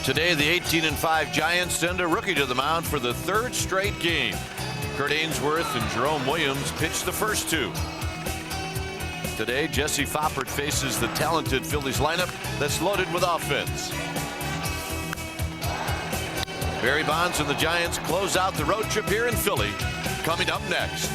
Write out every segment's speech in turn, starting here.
Today, the 18-5 Giants send a rookie to the mound for the third straight game. Kurt Ainsworth and Jerome Williams pitched the first two. Today, Jesse Foppert faces the talented Phillies lineup that's loaded with offense. Barry Bonds and the Giants close out the road trip here in Philly. Coming up next.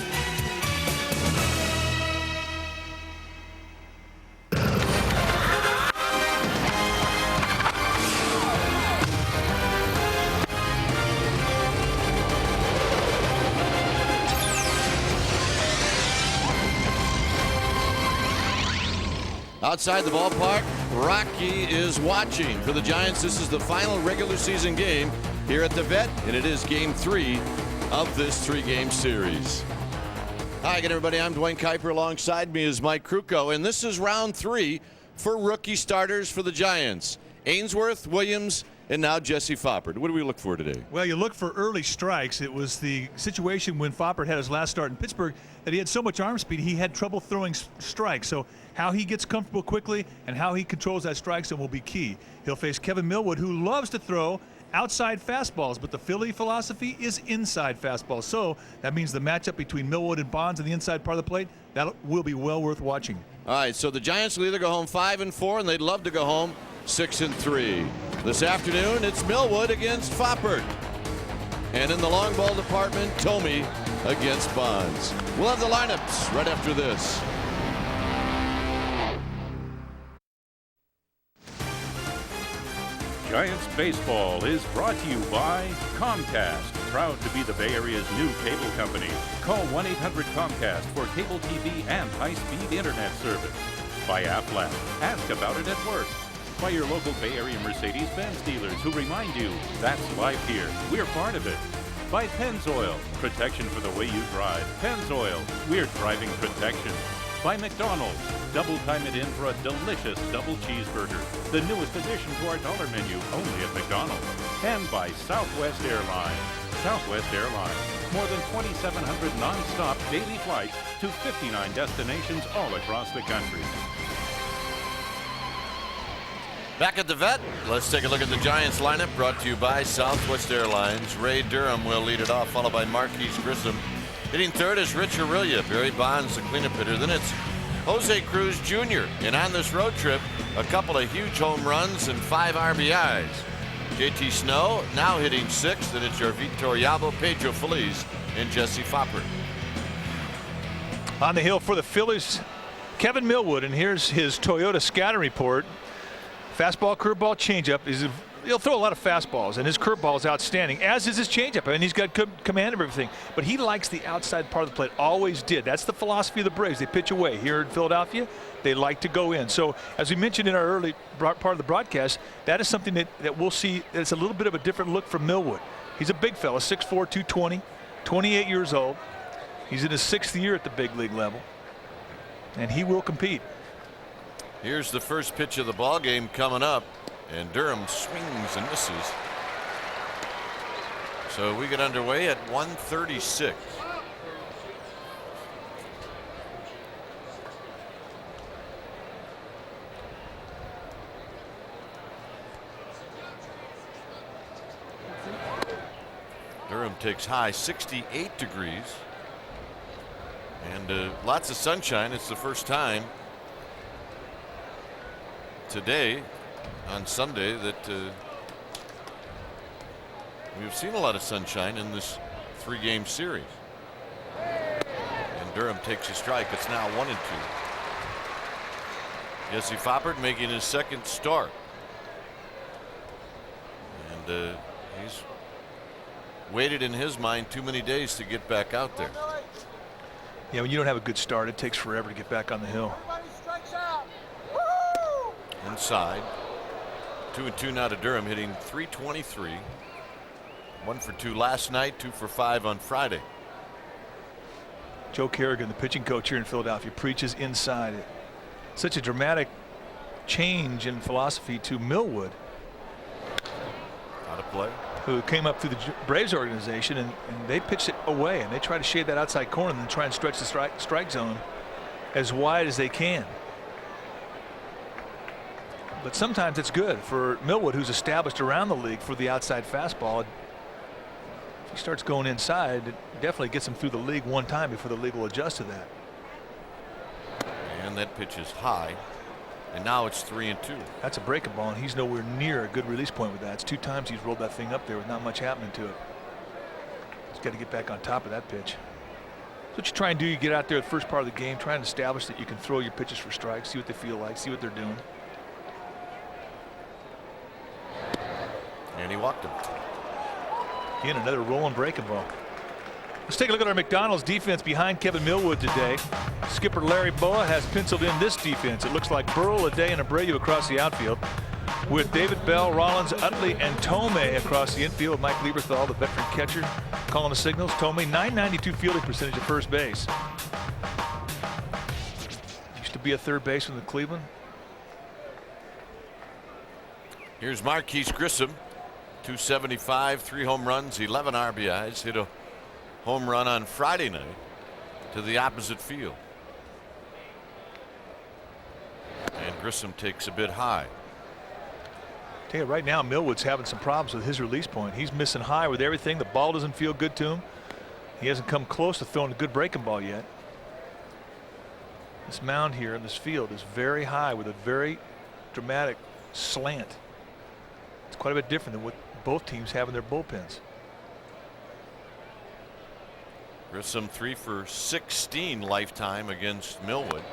Outside the ballpark, Rocky is watching. For the Giants, this is the final regular season game here at the Vet, and it is game 3 of this 3-game series. Hi again, everybody. I'm Duane Kuiper. Alongside me is Mike Krukow, and this is round 3 for rookie starters for the Giants. Ainsworth, Williams, and now Jesse Foppert. What do we look for today? Well, you look for early strikes. It was the situation when Foppert had his last start in Pittsburgh that he had so much arm speed he had trouble throwing strikes. So how he gets comfortable quickly and how he controls that strike zone will be key. He'll face Kevin Millwood, who loves to throw outside fastballs, but the Philly philosophy is inside fastballs. So that means the matchup between Millwood and Bonds on the inside part of the plate, that will be well worth watching. All right, so the Giants will either go home 5-4, and they'd love to go home 6-3. This afternoon, it's Millwood against Foppert. And in the long ball department, Tomey against Bonds. We'll have the lineups right after this. Giants baseball is brought to you by Comcast, proud to be the Bay Area's new cable company. Call 1-800-COMCAST for cable TV and high-speed internet service. By Aflac, ask about it at work. By your local Bay Area Mercedes-Benz dealers who remind you that's life here. We're part of it. By Pennzoil, protection for the way you drive. Pennzoil, we're driving protection. By McDonald's, double time it in for a delicious double cheeseburger. The newest addition to our dollar menu, only at McDonald's. And by Southwest Airlines. Southwest Airlines, more than 2,700 non-stop daily flights to 59 destinations all across the country. Back at the Vet, let's take a look at the Giants lineup brought to you by Southwest Airlines. Ray Durham will lead it off, followed by Marquise Grissom. Hitting third is Rich Aurilia. Barry Bonds, the cleanup hitter. Then it's Jose Cruz Jr. And on this road trip, a couple of huge home runs and 5 RBIs. JT Snow now hitting 6th, and it's your Vitor Yabo, Pedro Feliz, and Jesse Foppert. On the hill for the Phillies, Kevin Millwood, and here's his Toyota scouting report. Fastball, curveball, changeup. He'll throw a lot of fastballs, and his curveball is outstanding, as is his changeup. I mean, he's got command of everything. But he likes the outside part of the plate, always did. That's the philosophy of the Braves. They pitch away. Here in Philadelphia, they like to go in. So, as we mentioned in our early part of the broadcast, that is something that we'll see. It's a little bit of a different look from Millwood. He's a big fella, 6'4", 220, 28 years old. He's in his 6th year at the big league level, and he will compete. Here's the first pitch of the ball game coming up, and Durham swings and misses. So we get underway at 1:36. Durham takes high 68 degrees and lots of sunshine. It's the first time today on Sunday that we've seen a lot of sunshine in this 3-game series. And Durham takes a strike. It's now 1-2. Jesse Foppert making his 2nd start, and he's waited in his mind too many days to get back out there. Yeah, when you don't have a good start, it takes forever to get back on the hill. Inside. 2-2 now to Durham, hitting .323. 1 for 2 last night, 2 for 5 on Friday. Joe Kerrigan, the pitching coach here in Philadelphia, preaches inside. Such a dramatic change in philosophy to Millwood. Out of play. Who came up through the Braves organization, and they pitched it away, and they try to shade that outside corner and then try and stretch the strike zone as wide as they can. But sometimes it's good for Millwood, who's established around the league for the outside fastball. If he starts going inside, it definitely gets him through the league one time before the league will adjust to that. And that pitch is high. And now it's 3-2. That's a breaking ball, and he's nowhere near a good release point with that. It's 2 times he's rolled that thing up there with not much happening to it. He's got to get back on top of that pitch. That's what you try and do. You get out there the first part of the game, try and establish that you can throw your pitches for strikes, see what they feel like, see what they're doing. And he walked him. Again, another rolling breaking ball. Let's take a look at our McDonald's defense behind Kevin Millwood today. Skipper Larry Boa has penciled in this defense. It looks like Burrell, Aday, and Abreu across the outfield, with David Bell, Rollins, Utley, and Tomei across the infield. Mike Lieberthal, the veteran catcher, calling the signals. Tomei, .992 fielding percentage at first base. Used to be a third baseman with Cleveland. Here's Marquise Grissom, 275, 3 home runs, 11 RBIs. Hit a home run on Friday night to the opposite field. And Grissom takes a bit high. Tell you right now, Millwood's having some problems with his release point. He's missing high with everything. The ball doesn't feel good to him. He hasn't come close to throwing a good breaking ball yet. This mound here in this field is very high with a very dramatic slant. It's quite a bit different than what both teams have in their bullpens. Grissom 3 for 16 lifetime against Millwood.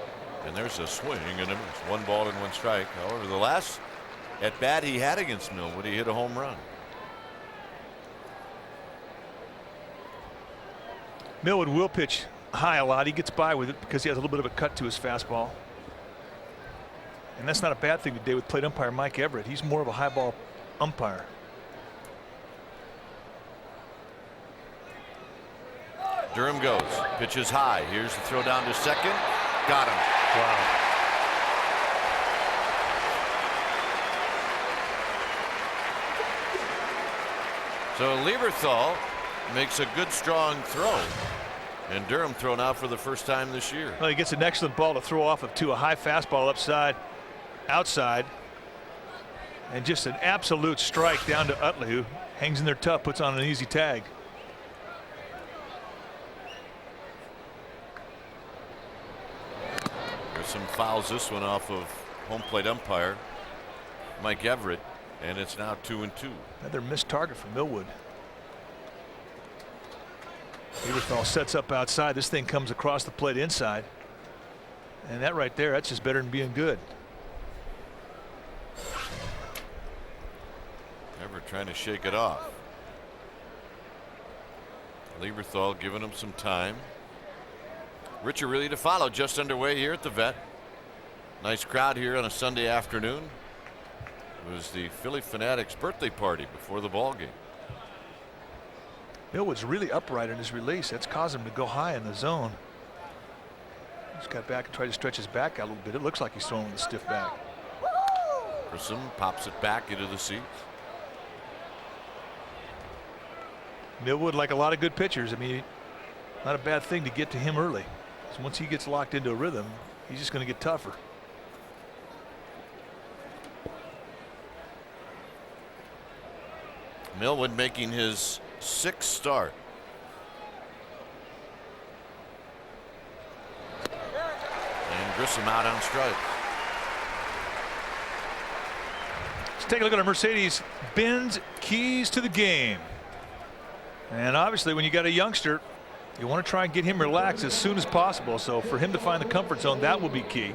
And there's a swing and a miss. 1 ball and 1 strike. However, the last at bat he had against Millwood, he hit a home run. Millwood will pitch high a lot. He gets by with it because he has a little bit of a cut to his fastball. And that's not a bad thing today with plate umpire Mike Everett. He's more of a high ball umpire. Durham goes. Pitches high. Here's the throw down to second. Got him. Wow. So Lieberthal makes a good strong throw. And Durham thrown out for the first time this year. Well, he gets an excellent ball to throw off of to a high fastball upside, outside. And just an absolute strike down to Utley, who hangs in there tough, puts on an easy tag. Grissom fouls this one off of home plate umpire Mike Everett, and it's now 2-2. Another missed target for Millwood. Lieberthal sets up outside. This thing comes across the plate inside. And that right there, that's just better than being good. Everett trying to shake it off. Lieberthal giving him some time. Richard really to follow, just underway here at the Vet. Nice crowd here on a Sunday afternoon. It was the Philly Fanatics birthday party before the ball game. Millwood's really upright in his release. That's caused him to go high in the zone. He's got back and tried to stretch his back out a little bit. It looks like he's throwing with a stiff back. Grissom pops it back into the seats. Millwood, like a lot of good pitchers, I mean, not a bad thing to get to him early. So once he gets locked into a rhythm, he's just going to get tougher. Millwood making his 6th start. And Grissom out on strike. Let's take a look at our Mercedes-Benz keys to the game. And obviously, when you got a youngster, you want to try and get him relaxed as soon as possible. So for him to find the comfort zone, that will be key.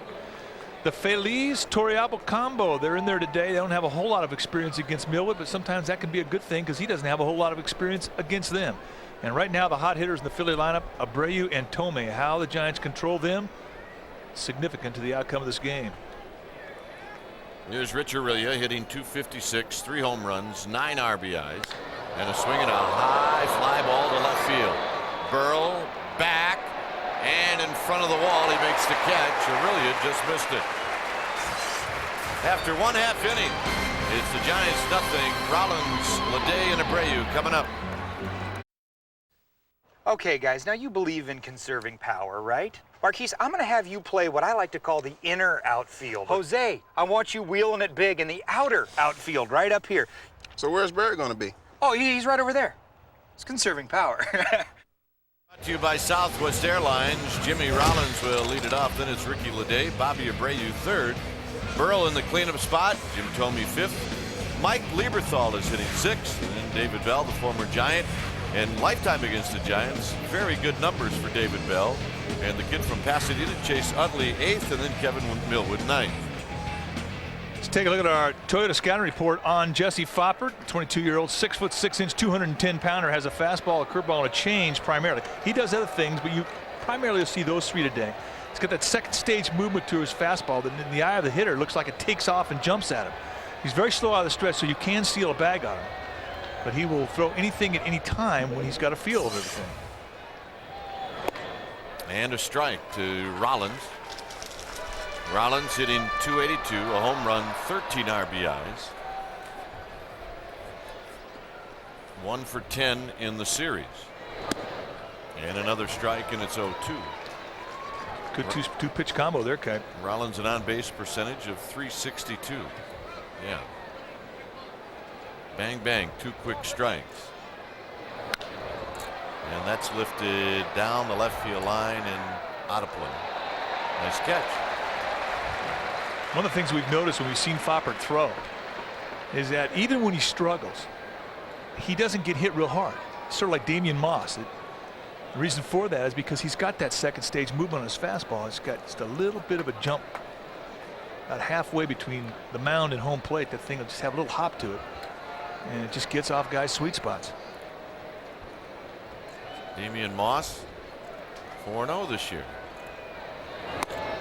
The Phillies Torrealba combo, they're in there today. They don't have a whole lot of experience against Millwood, but sometimes that can be a good thing because he doesn't have a whole lot of experience against them. And right now, the hot hitters in the Philly lineup, Abreu and Tomei. How the Giants control them, significant to the outcome of this game. Here's Rich Aurelia hitting .256, 3 home runs, 9 RBIs, and a swing and a high fly ball to left field. Burrell back and in front of the wall. He makes the catch. Aurelia just missed it. After 1/2 inning, it's the Giants nothing. Rollins, Leday, and Abreu coming up. Okay, guys, now you believe in conserving power, right? Marquise, I'm going to have you play what I like to call the inner outfield. Jose, I want you wheeling it big in the outer outfield, right up here. So where's Barry going to be? Oh, he's right over there. It's conserving power. Brought to you by Southwest Airlines. Jimmy Rollins will lead it off. Then it's Ricky Leday, Bobby Abreu third. Burrell in the cleanup spot. Jim Thome fifth. Mike Lieberthal is hitting sixth. And then David Bell, the former Giant. And lifetime against the Giants. Very good numbers for David Bell. And the kid from Pasadena, Chase Utley, eighth. And then Kevin Millwood, ninth. Let's take a look at our Toyota scouting report on Jesse Foppert. 22-year-old, 6'6", 210-pounder, has a fastball, a curveball, and a change primarily. He does other things, but you primarily see those three today. He's got that second stage movement to his fastball that in the eye of the hitter looks like it takes off and jumps at him. He's very slow out of the stretch, so you can steal a bag on him. But he will throw anything at any time when he's got a feel of everything. And a strike to Rollins. Rollins hitting .282, a home run, 13 RBIs. 1 for 10 in the series. And another strike, and it's 0-2. Good two-pitch combo there, Kai. Rollins an on-base percentage of .362. Yeah. Bang, bang, 2 quick strikes. And that's lifted down the left field line and out of play. Nice catch. One of the things we've noticed when we've seen Foppert throw is that even when he struggles, he doesn't get hit real hard. Sort of like Damian Moss. The reason for that is because he's got that second stage movement on his fastball. It's got just a little bit of a jump about halfway between the mound and home plate. That thing will just have a little hop to it, and it just gets off guys' sweet spots. Damian Moss 4-0 this year.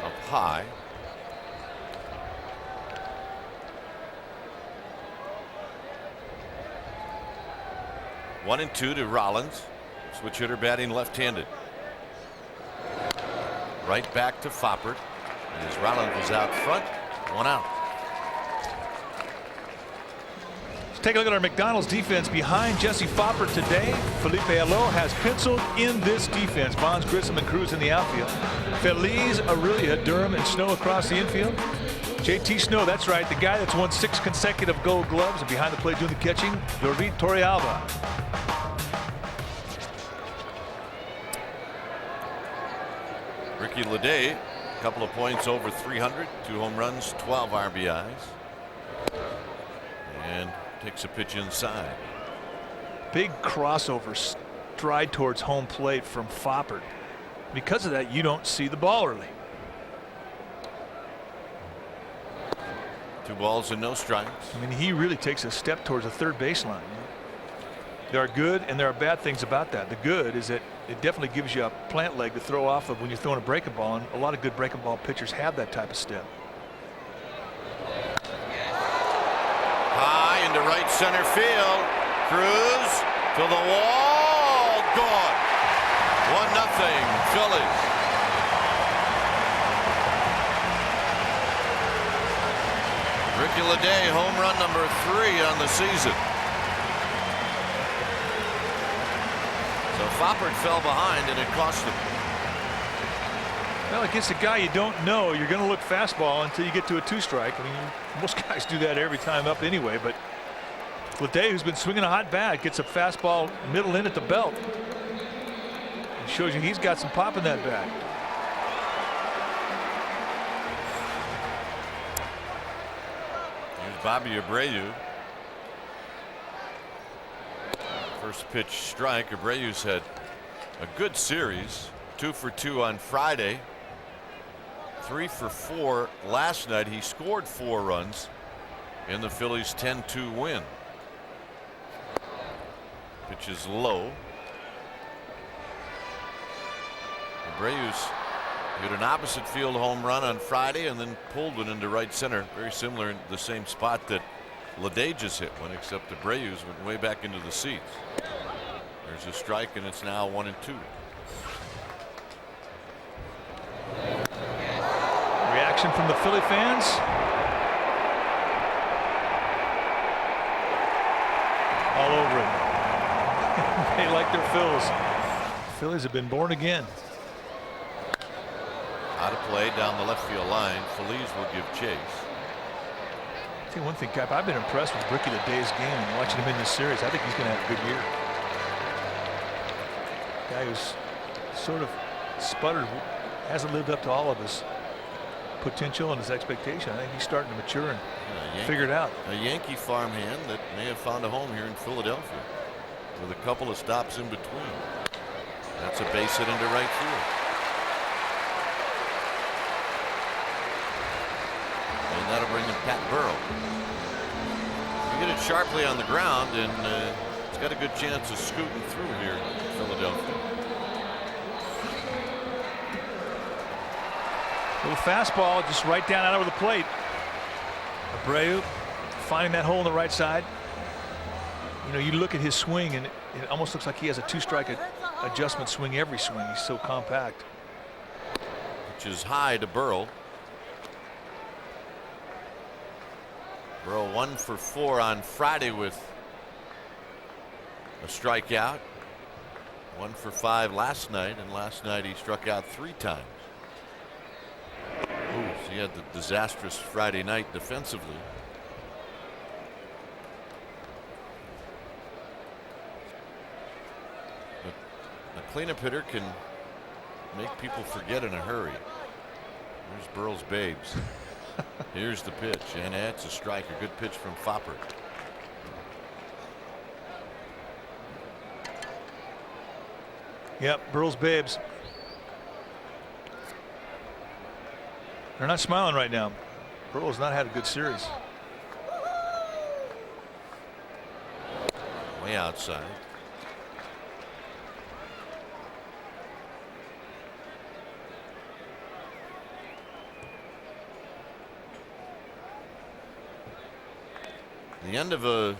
Up high. One and two to Rollins. Switch hitter batting left-handed. Right back to Foppert. As Rollins was out front, 1 out. Let's take a look at our McDonald's defense behind Jesse Foppert today. Felipe Alou has penciled in this defense. Bonds, Grissom, and Cruz in the outfield. Feliz, Aurelia, Durham, and Snow across the infield. JT Snow, that's right, the guy that's won 6 consecutive Gold Gloves and behind the plate doing the catching, Dorvit Torrealba. Ricky Leday, a couple of points over 300, 2 home runs, 12 RBIs. And takes a pitch inside. Big crossover stride towards home plate from Foppert. Because of that, you don't see the ball early. 2 balls and no strikes. I mean, he really takes a step towards the third baseline. There are good and there are bad things about that. The good is that it definitely gives you a plant leg to throw off of when you're throwing a breaking ball, and a lot of good breaking ball pitchers have that type of step. High into right center field. Cruz to the wall. Gone. 1-0 Phillies. Ricky Leday, home run number 3 on the season. So Foppert fell behind and it cost him. Well, against a guy you don't know, you're going to look fastball until you get to a 2-strike. I mean, most guys do that every time up anyway, but Leday, who's been swinging a hot bat, gets a fastball middle in at the belt. It shows you he's got some pop in that bat. Here's Bobby Abreu. First pitch strike. Abreu's had a good series. 2 for 2 on Friday. 3 for 4 last night. He scored 4 runs in the Phillies' 10-2 win. Pitch is low. Abreu's hit an opposite field home run on Friday and then pulled one into right center. Very similar in the same spot that Leday just hit one, except Abreu's went way back into the seats. There's a strike, and it's now 1-2. Reaction from the Philly fans. All over it. They like their fills. Phillies have been born again. Out of play down the left field line. Phillies will give chase. I'll tell you one thing, Cap, I've been impressed with Rookie of the Day's game and watching him in this series. I think he's going to have a good year. Guy who's sort of sputtered, hasn't lived up to all of his potential and his expectation. I think he's starting to mature and figure it out. A Yankee farmhand that may have found a home here in Philadelphia with a couple of stops in between. That's a base hit into right field. And that'll bring in Pat Burrow. You get it sharply on the ground, and it's got a good chance of scooting through here in Philadelphia. Little fastball just right down out over the plate. Abreu finding that hole on the right side. You know, you look at his swing and it almost looks like he has a two-strike adjustment swing every swing. He's so compact. Which is high to Burrow. Burrow 1 for 4 on Friday with a strikeout. 1 for 5 last night, and last night he struck out 3 times. Ooh, so he had the disastrous Friday night defensively. But a cleanup hitter can make people forget in a hurry. There's Burrow's babes. Here's the pitch, and that's a strike. A good pitch from Foppert. Yep, Burrow's babes. They're not smiling right now. Burrow's not had a good series. Way outside. The end of a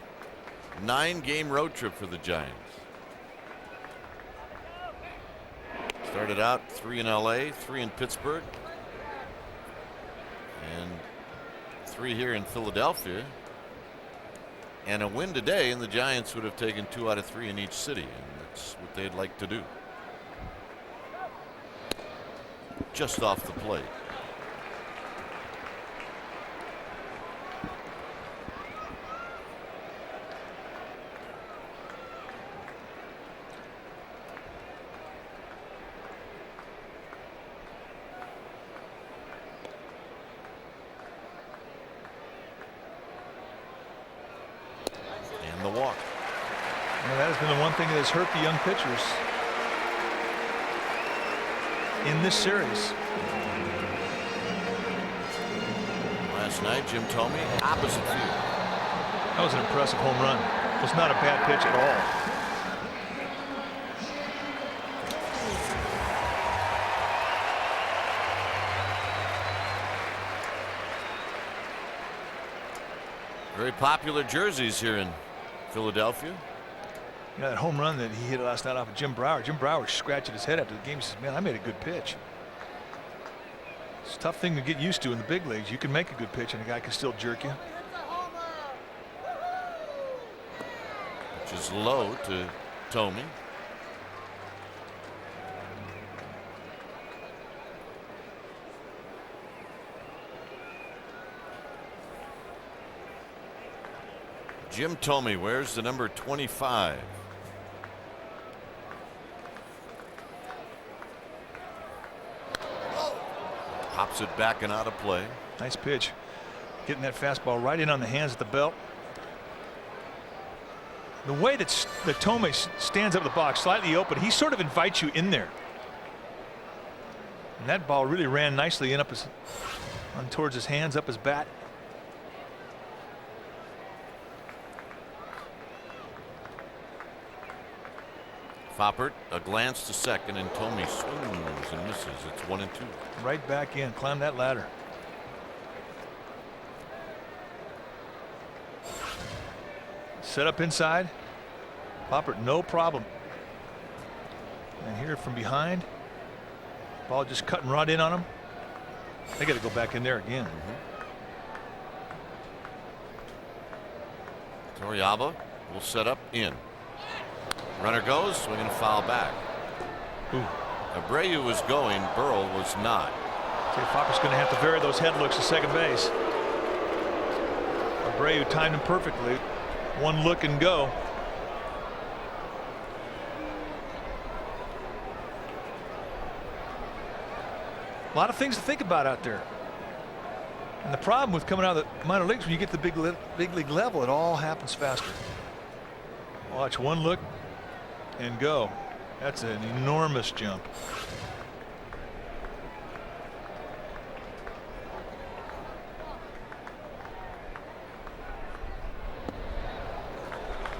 9-game road trip for the Giants. Started out 3 in LA, 3 in Pittsburgh, and 3 here in Philadelphia. And a win today, and the Giants would have taken 2 out of 3 in each city, and that's what they'd like to do. Just off the plate. That has been the one thing that has hurt the young pitchers in this series. Last night, Jim Thome, opposite field. That was an impressive home run. It was not a bad pitch at all. Very popular jerseys here in Philadelphia. You know, that home run that he hit last night off of Jim Brower. Jim Brower scratching his head after the game. He says, man, I made a good pitch. It's a tough thing to get used to in the big leagues. You can make a good pitch and a guy can still jerk you. Which is low to Thome. Jim Thome wears the number 25. Pops it back and out of play. Nice pitch. Getting that fastball right in on the hands at the belt. The way that Thome stands up the box slightly open, he sort of invites you in there. And that ball really ran nicely in up his on towards his hands, up his bat. Foppert, a glance to second, and Thome swings and misses. It's 1-2. Right back in. Climb that ladder. Set up inside. Foppert, no problem. And here from behind. Ball just cutting right in on him. They got to go back in there again. Torrealba will set up in. Runner goes, swinging a foul back. Abreu was going, Burrell was not. Fopper's going to have to vary those head looks to second base. Abreu timed him perfectly. One look and go. A lot of things to think about out there. And the problem with coming out of the minor leagues, when you get to the big league level, it all happens faster. Watch, one look and go. That's an enormous jump.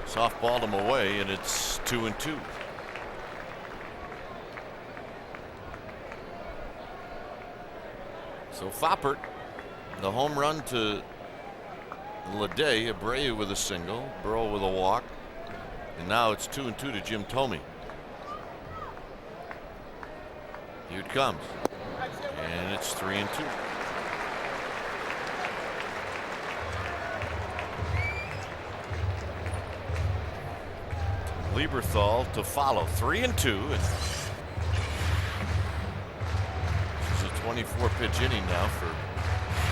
Softballed him away, and it's 2-2. So Foppert, the home run to Leday, Abreu with a single, Burrell with a walk, and now it's 2-2 to Jim Thome. Here it comes, and it's 3-2. Lieberthal to follow, 3-2. This is a 24-pitch inning now for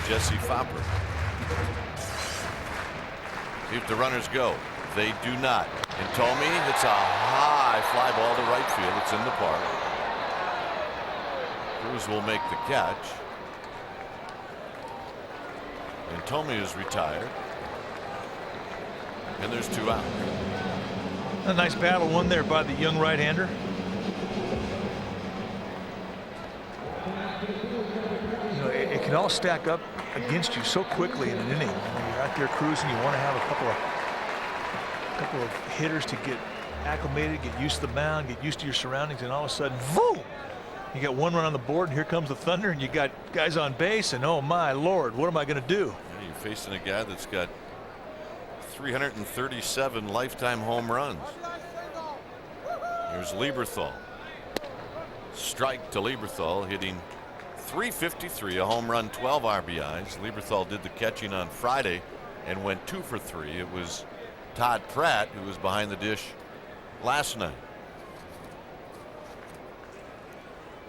Jesse Foppert. See if the runners go. They do not. And Thome hits a high fly ball to right field. It's in the park. Cruz will make the catch. And Thome is retired. And there's 2 out. A nice battle won there by the young right-hander. You know, it can all stack up against you so quickly in an inning. When you're out there cruising, you want to have a couple of hitters to get acclimated, get used to the mound, get used to your surroundings, and all of a sudden, boom! You got 1 run on the board, and here comes the thunder, and you got guys on base, and oh my Lord, what am I going to do? Yeah, you're facing a guy that's got 337 lifetime home runs. Here's Lieberthal. Strike to Lieberthal, hitting .353, a home run, 12 RBIs. Lieberthal did the catching on Friday and went 2 for 3. It was Todd Pratt who was behind the dish last night.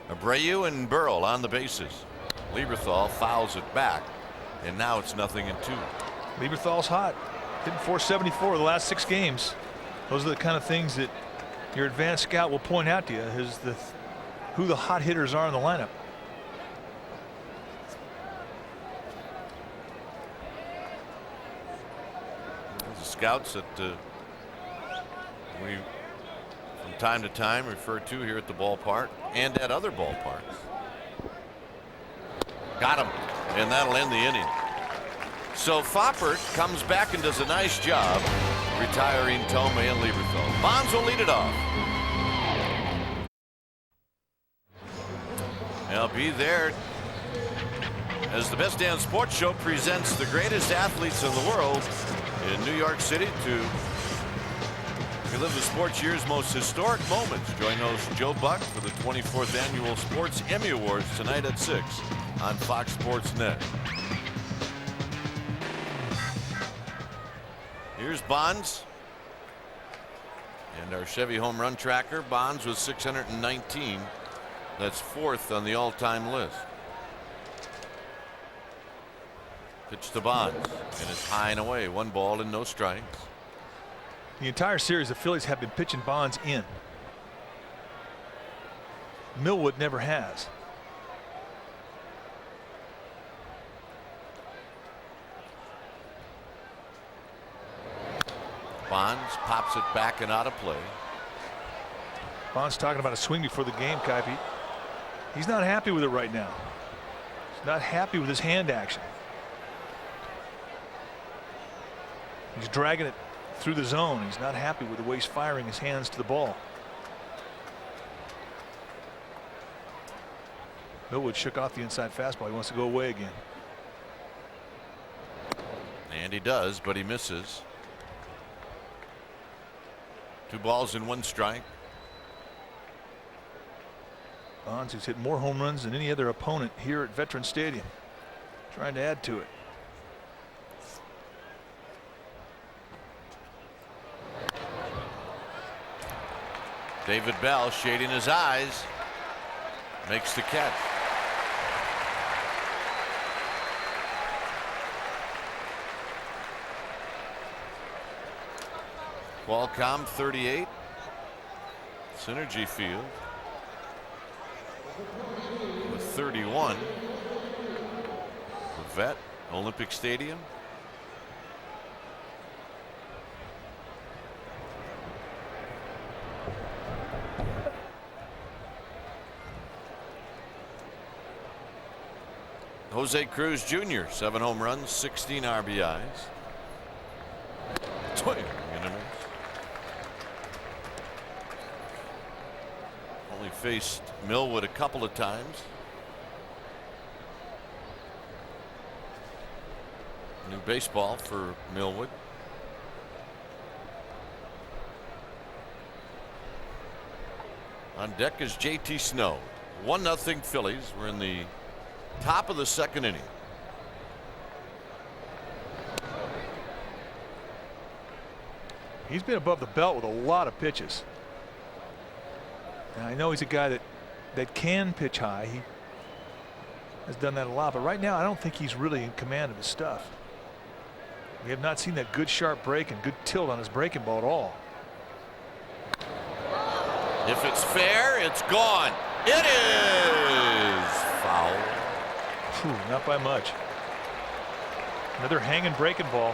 Abreu and Burrell on the bases. Lieberthal fouls it back, and now it's 0-2. Lieberthal's hot. Hitting .474 the last 6 games. Those are the kind of things that your advanced scout will point out to you, is who the hot hitters are in the lineup. The scouts that we from time to time refer to here at the ballpark and at other ballparks. Got him, and that'll end the inning. So Foppert comes back and does a nice job retiring Thome and Lieberthal. Bonds will lead it off. I'll be there as the Best Damn Sports Show presents the greatest athletes in the world in New York City to relive the sports year's most historic moments. Join host Joe Buck for the 24th Annual Sports Emmy Awards tonight at 6 on Fox Sports Net. Here's Bonds and our Chevy home run tracker. Bonds was 619. That's 4th on the all-time list. Pitch to Bonds, and it's high and away. 1 ball and no strikes. The entire series, the Phillies have been pitching Bonds in. Millwood never has. Bonds pops it back and out of play. Bonds talking about a swing before the game, Kuiper. He's not happy with it right now. He's not happy with his hand action. He's dragging it through the zone. He's not happy with the way he's firing his hands to the ball. Millwood shook off the inside fastball. He wants to go away again. And he does, but he misses. 2 balls and 1 strike. Bonds, who's hit more home runs than any other opponent here at Veterans Stadium, trying to add to it. David Bell shading his eyes. Makes the catch. Qualcomm 38. Synergy Field with 31. The Vet Olympic Stadium. Jose Cruz Jr. 7 home runs, 16 RBIs. Swing and a miss. Only faced Millwood a couple of times. New baseball for Millwood. On deck is JT Snow. 1-0 Phillies. We're in the top of the second inning. He's been above the belt with a lot of pitches. Now, I know he's a guy that can pitch high. He has done that a lot, but right now I don't think he's really in command of his stuff. We have not seen that good sharp break and good tilt on his breaking ball at all. If it's fair, it's gone. It is foul. Phew, not by much. Another hanging breaking ball.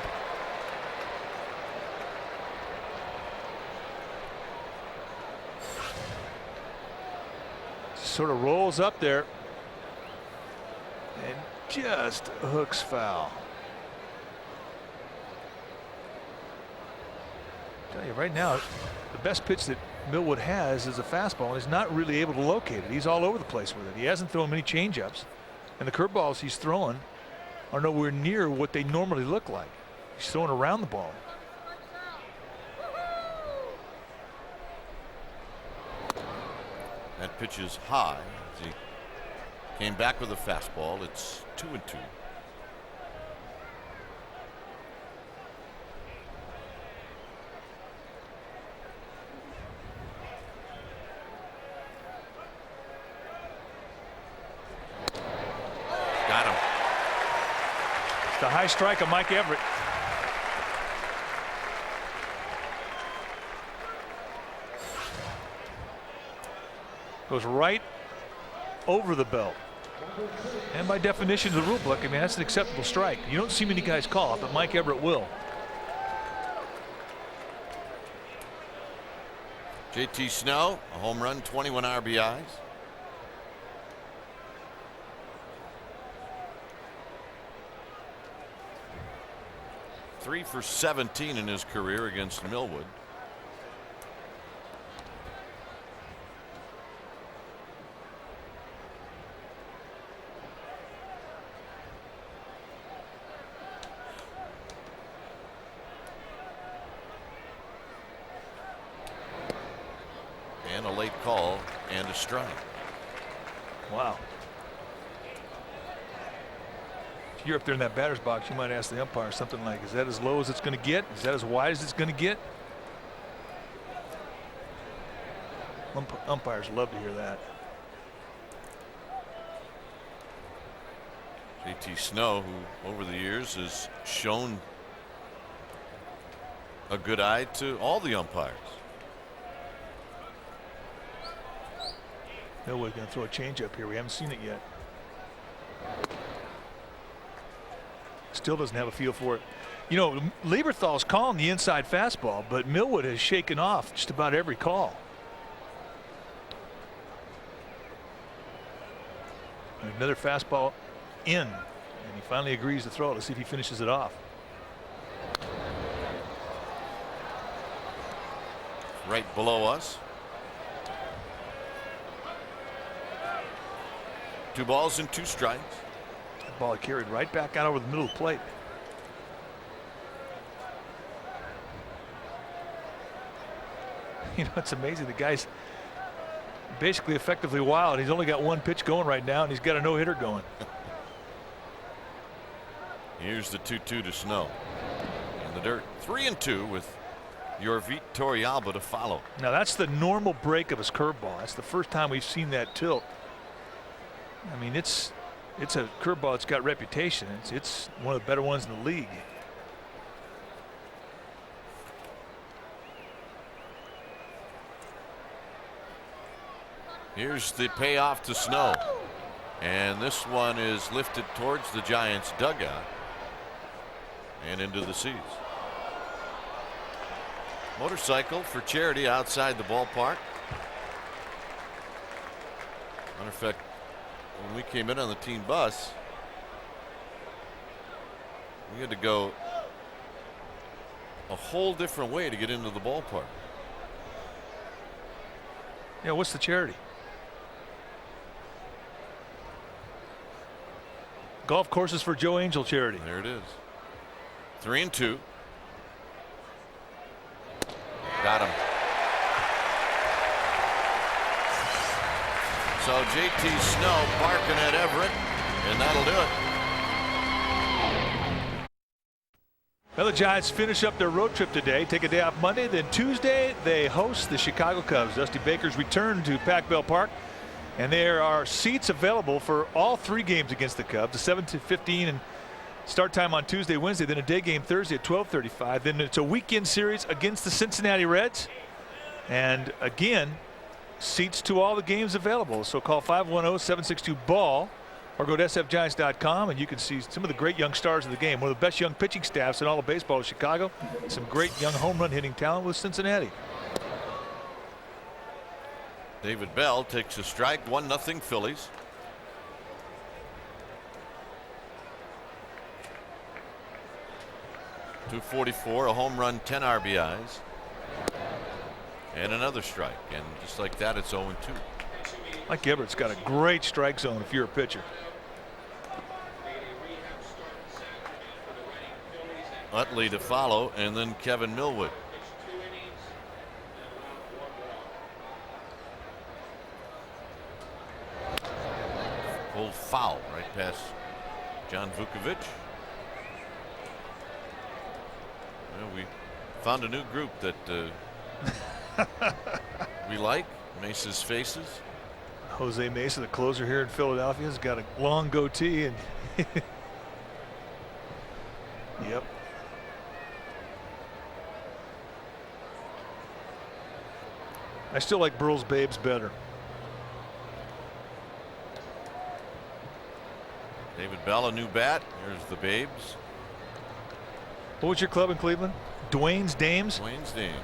Sort of rolls up there and just hooks foul. I tell you right now, the best pitch that Millwood has is a fastball, and he's not really able to locate it. He's all over the place with it. He hasn't thrown many changeups, and the curveballs he's throwing are nowhere near what they normally look like. He's throwing around the ball. That pitch is high. As he came back with a fastball. It's 2-2. Got him. The high strike of Mike Everett. Goes right over the belt. And by definition of the rule book, I mean, that's an acceptable strike. You don't see many guys call it, but Mike Everett will. JT Snow, a home run, 21 RBIs. Three for 17 in his career against Millwood. And a late call and a strike. Wow. If you're up there in that batter's box, you might ask the umpire something like, is that as low as it's going to get? Is that as wide as it's going to get? Umpires love to hear that. JT Snow, who over the years has shown a good eye to all the umpires. Millwood going to throw a changeup here. We haven't seen it yet. Still doesn't have a feel for it. You know, Lieberthal's calling the inside fastball, but Millwood has shaken off just about every call. Another fastball in, and he finally agrees to throw it. Let's see if he finishes it off. Right below us. 2 balls and 2 strikes. The ball carried right back out over the middle of the plate. You know, it's amazing. The guy's basically effectively wild. He's only got one pitch going right now, and he's got a no-hitter going. Here's the 2-2 to Snow. In the dirt. 3-2 with your Vitorialba to follow. Now that's the normal break of his curveball. That's the first time we've seen that tilt. I mean, it's a curveball that's got reputation. It's one of the better ones in the league. Here's the payoff to Snow. And this one is lifted towards the Giants dugout and into the seats. Motorcycle for charity outside the ballpark. Matter of fact, when we came in on the team bus, we had to go a whole different way to get into the ballpark. Yeah, what's the charity? Golf courses for Joe Angel charity. There it is. 3-2. Got him. So JT Snow barking at Everett, and that'll do it. Well, the Giants finish up their road trip today, take a day off Monday, then Tuesday they host the Chicago Cubs. Dusty Baker's return to Pac Bell Park, and there are seats available for all 3 games against the Cubs, a 7:15 and start time on Tuesday, Wednesday, then a day game Thursday at 12:35. Then it's a weekend series against the Cincinnati Reds, and again, seats to all the games available. So call 510-762-BALL or go to sfgiants.com and you can see some of the great young stars of the game. One of the best young pitching staffs in all of baseball is Chicago. Some great young home run hitting talent with Cincinnati. David Bell takes a strike. 1-0 Phillies. .244, a home run, 10 RBIs. And another strike, and just like that, it's 0-2. Mike Everett's got a great strike zone if you're a pitcher. Utley to follow, and then Kevin Millwood. Pulled foul right past John Vukovic. Well, we found a new group that we like. Mesa's Faces. Jose Mesa, the closer here in Philadelphia, has got a long goatee and yep. I still like Burl's Babes better. David Bell, a new bat. Here's the Babes. What was your club in Cleveland? Duane's Dames? Duane's Dames.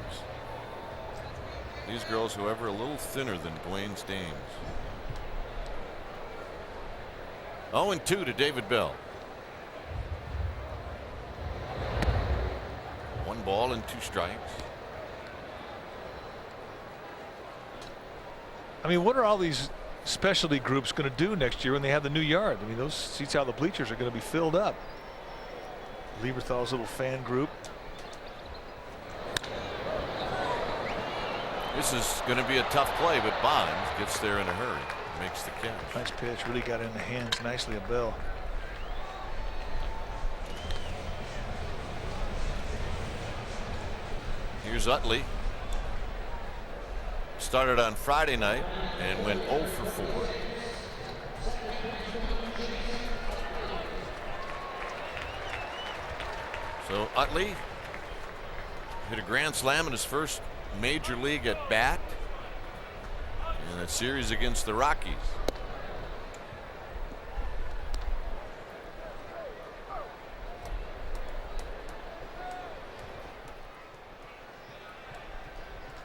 These girls, however, a little thinner than Duane's Dames. 0-2 to David Bell. 1 ball and 2 strikes. I mean, what are all these specialty groups going to do next year when they have the new yard? I mean, those seats out of the bleachers are going to be filled up. Lieberthal's little fan group. This is going to be a tough play, but Bonds gets there in a hurry. Makes the catch. Nice pitch. Really got in the hands nicely of Bell. Here's Utley. Started on Friday night and went 0 for 4. So Utley hit a grand slam in his first major league at bat in a series against the Rockies.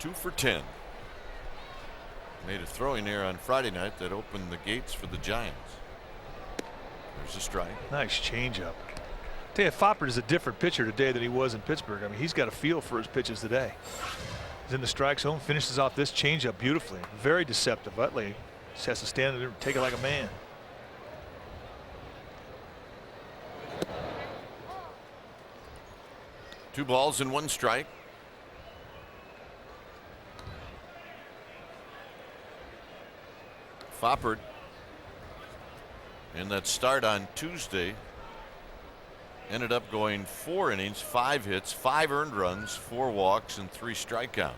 Two for 10. Made a throwing error on Friday night that opened the gates for the Giants. There's a strike. Nice changeup. Tell you, Foppert is a different pitcher today than he was in Pittsburgh. I mean, he's got a feel for his pitches today. He's in the strike zone, finishes off this changeup beautifully. Very deceptive. Utley just has to stand there and take it like a man. Two balls and 1 strike. Foppert in that start on Tuesday ended up going 4 innings, 5 hits, 5 earned runs, 4 walks, and 3 strikeouts.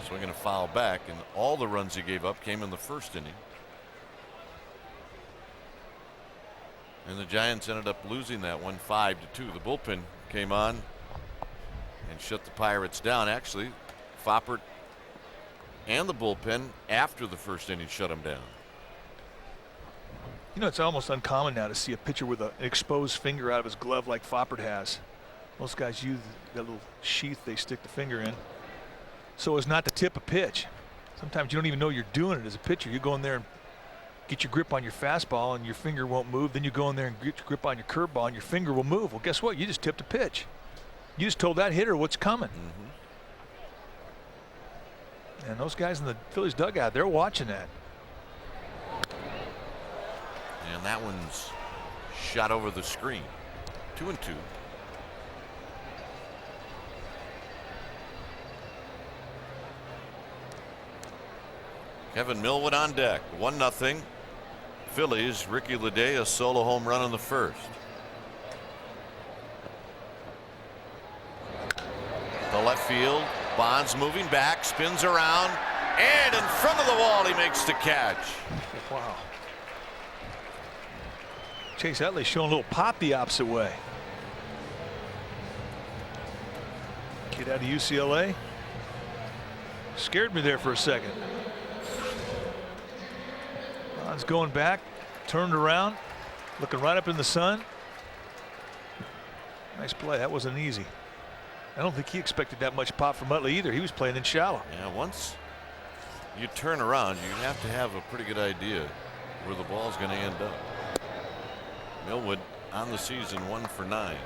Swinging a foul back, and all the runs he gave up came in the first inning. And the Giants ended up losing that one 5-2. The bullpen came on and shut the Pirates down. Actually, Foppert and the bullpen after the first inning shut them down. You know, it's almost uncommon now to see a pitcher with an exposed finger out of his glove like Foppert has. Most guys use that little sheath they stick the finger in so as not to tip a pitch. Sometimes you don't even know you're doing it as a pitcher. You go in there and get your grip on your fastball and your finger won't move. Then you go in there and get your grip on your curveball and your finger will move. Well, guess what? You just tipped a pitch. You just told that hitter what's coming. And those guys in the Phillies dugout, they're watching that. And that one's shot over the screen. 2-2. Kevin Millwood on deck. 1-0. Phillies. Ricky Leday a solo home run in the first. The left field. Bonds moving back, spins around, and in front of the wall he makes the catch. Wow. Chase Utley showing a little pop the opposite way. Kid out of UCLA. Scared me there for a second. Bonds going back, turned around, looking right up in the sun. Nice play. That wasn't easy. I don't think he expected that much pop from Utley either. He was playing in shallow. Yeah, once you turn around, you have to have a pretty good idea where the ball's going to end up. Millwood on the season 1 for 9.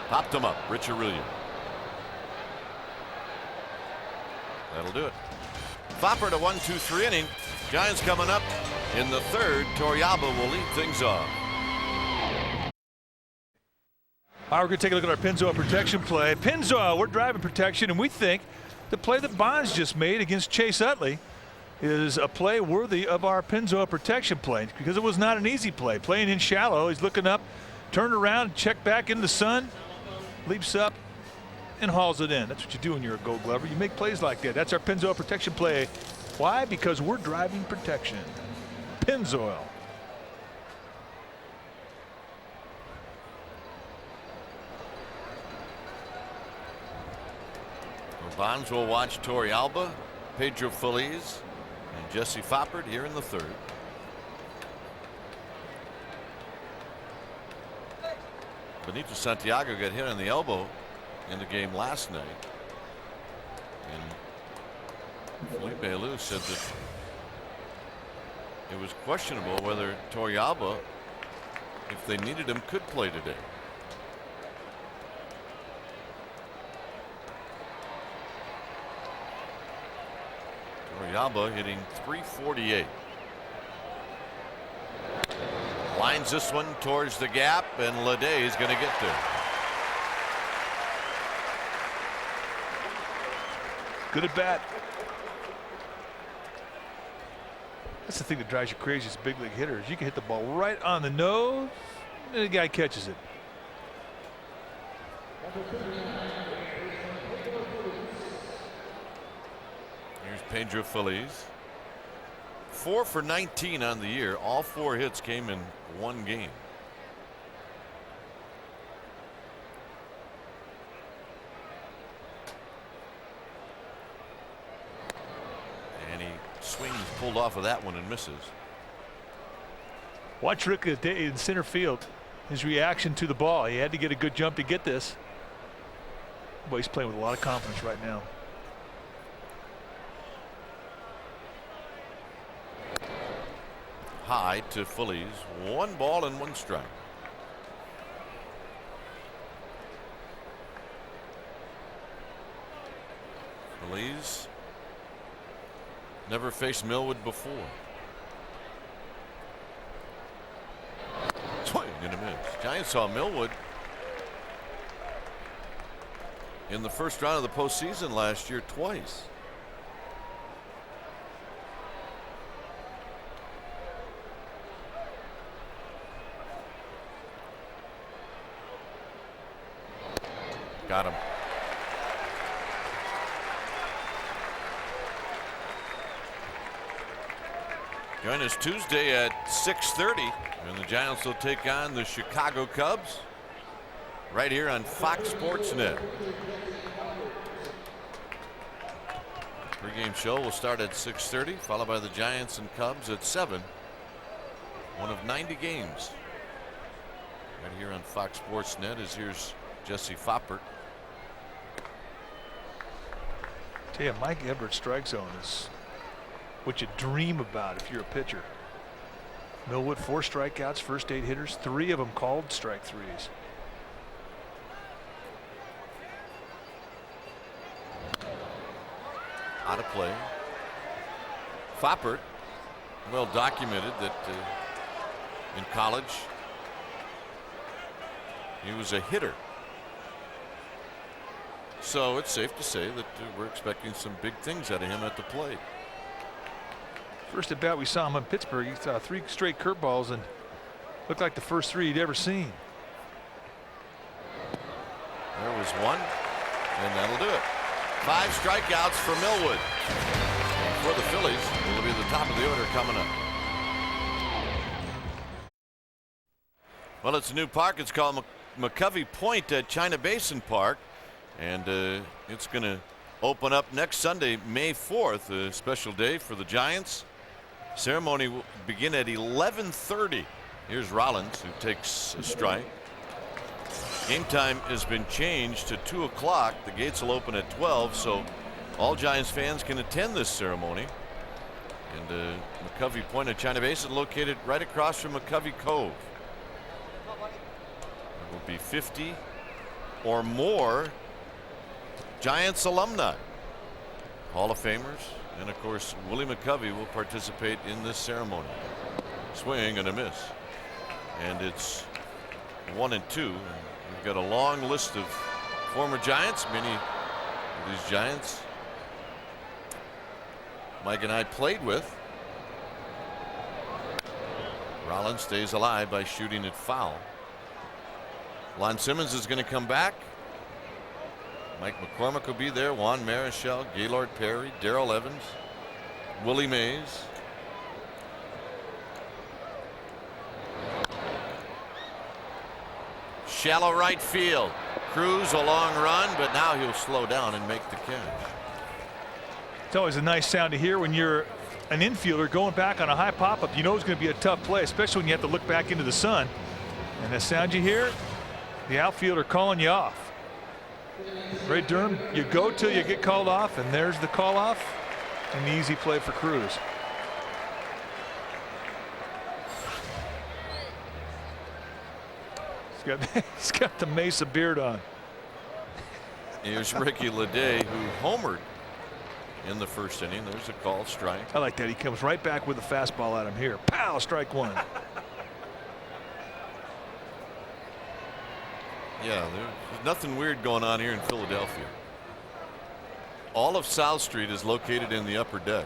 Popped him up, Rich Aurilia. That'll do it. Foppert a 1-2-3 inning. Giants coming up in the third. Torrealba will lead things off. All right, we're going to take a look at our Pennzoil protection play. Pennzoil, we're driving protection, and we think the play that Bonds just made against Chase Utley is a play worthy of our Pennzoil protection play because it was not an easy play. Playing in shallow, he's looking up, turned around, checked back in the sun, leaps up, and hauls it in. That's what you do when you're a Gold Glover. You make plays like that. That's our Pennzoil protection play. Why? Because we're driving protection. Pennzoil. Bonds will watch Torrealba, Pedro Feliz, and Jesse Foppert here in the third. Benito Santiago got hit on the elbow in the game last night, and Felipe Alou said that it was questionable whether Torrealba, if they needed him, could play today. Torrealba hitting .348. Lines this one towards the gap, and Leday is going to get there. Good at bat. That's the thing that drives you crazy as big league hitters. You can hit the ball right on the nose, and the guy catches it. Here's Pedro Feliz. 4 for 19 on the year. All 4 hits came in one game. And he swings pulled off of that one and misses. Watch Rick in center field. His reaction to the ball. He had to get a good jump to get this. Boy, he's playing with a lot of confidence right now. High to Feliz. 1 ball and 1 strike. Feliz never faced Millwood before. Swing and a miss. Giants saw Millwood in the first round of the postseason last year twice. Got him. Join us Tuesday at 6:30, and the Giants will take on the Chicago Cubs right here on Fox Sports Net. Pre-game show will start at 6:30, followed by the Giants and Cubs at 7. One of 90 games right here on Fox Sports Net. As here's Jesse Foppert. Tell you, Mike Edwards' strike zone is what you dream about if you're a pitcher. Millwood 4 strikeouts, first 8 hitters, 3 of them called strike threes. Out of play. Foppert, well documented that in college he was a hitter. So it's safe to say that we're expecting some big things out of him at the plate. First at bat we saw him in Pittsburgh, he saw 3 straight curveballs and looked like the first 3 he'd ever seen. There was one, and that'll do it. 5 strikeouts for Millwood. And for the Phillies, it'll be the top of the order coming up. Well, it's a new park. It's called McCovey Point at China Basin Park. And it's going to open up next Sunday, May 4th, a special day for the Giants. Ceremony will begin at 11:30. Here's Rollins, who takes a strike. Game time has been changed to 2 o'clock. The gates will open at 12, so all Giants fans can attend this ceremony. And McCovey Point at China Basin, located right across from McCovey Cove. There will be 50 or more Giants alumni, Hall of Famers, and of course Willie McCovey will participate in this ceremony. Swing and a miss, and it's 1-2. We've got a long list of former Giants. Many of these Giants Mike and I played with. Rollins stays alive by shooting it foul. Lon Simmons is going to come back. Mike McCormick will be there. Juan Marichal, Gaylord Perry, Darrell Evans, Willie Mays. Shallow right field. Cruz a long run, but now he'll slow down and make the catch. It's always a nice sound to hear when you're an infielder going back on a high pop-up. You know it's going to be a tough play, especially when you have to look back into the sun. And the sound you hear, the outfielder calling you off. Ray Durham, you go till you get called off, and there's the call off and the easy play for Cruz. He's got the Mesa beard on. Here's Ricky Leday, who homered in the first inning. There's a call strike. I like that. He comes right back with a fastball at him here. Pow, strike one. Yeah, there's nothing weird going on here in Philadelphia. All of South Street is located in the upper deck.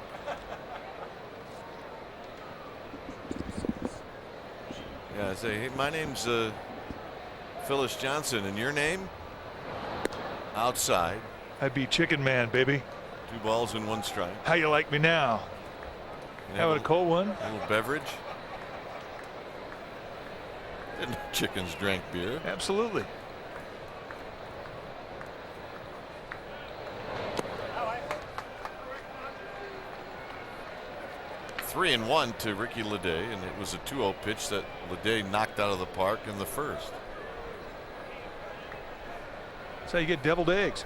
Yeah, I say, hey, my name's Phyllis Johnson, and your name? Outside. I'd be Chicken Man, baby. 2 balls and 1 strike. How you like me now? Having a cold one? A little beverage. And chickens drank beer. Absolutely. Three and 1 to Ricky Leday, and it was a 2-0 pitch that Leday knocked out of the park in the first. That's how you get deviled eggs.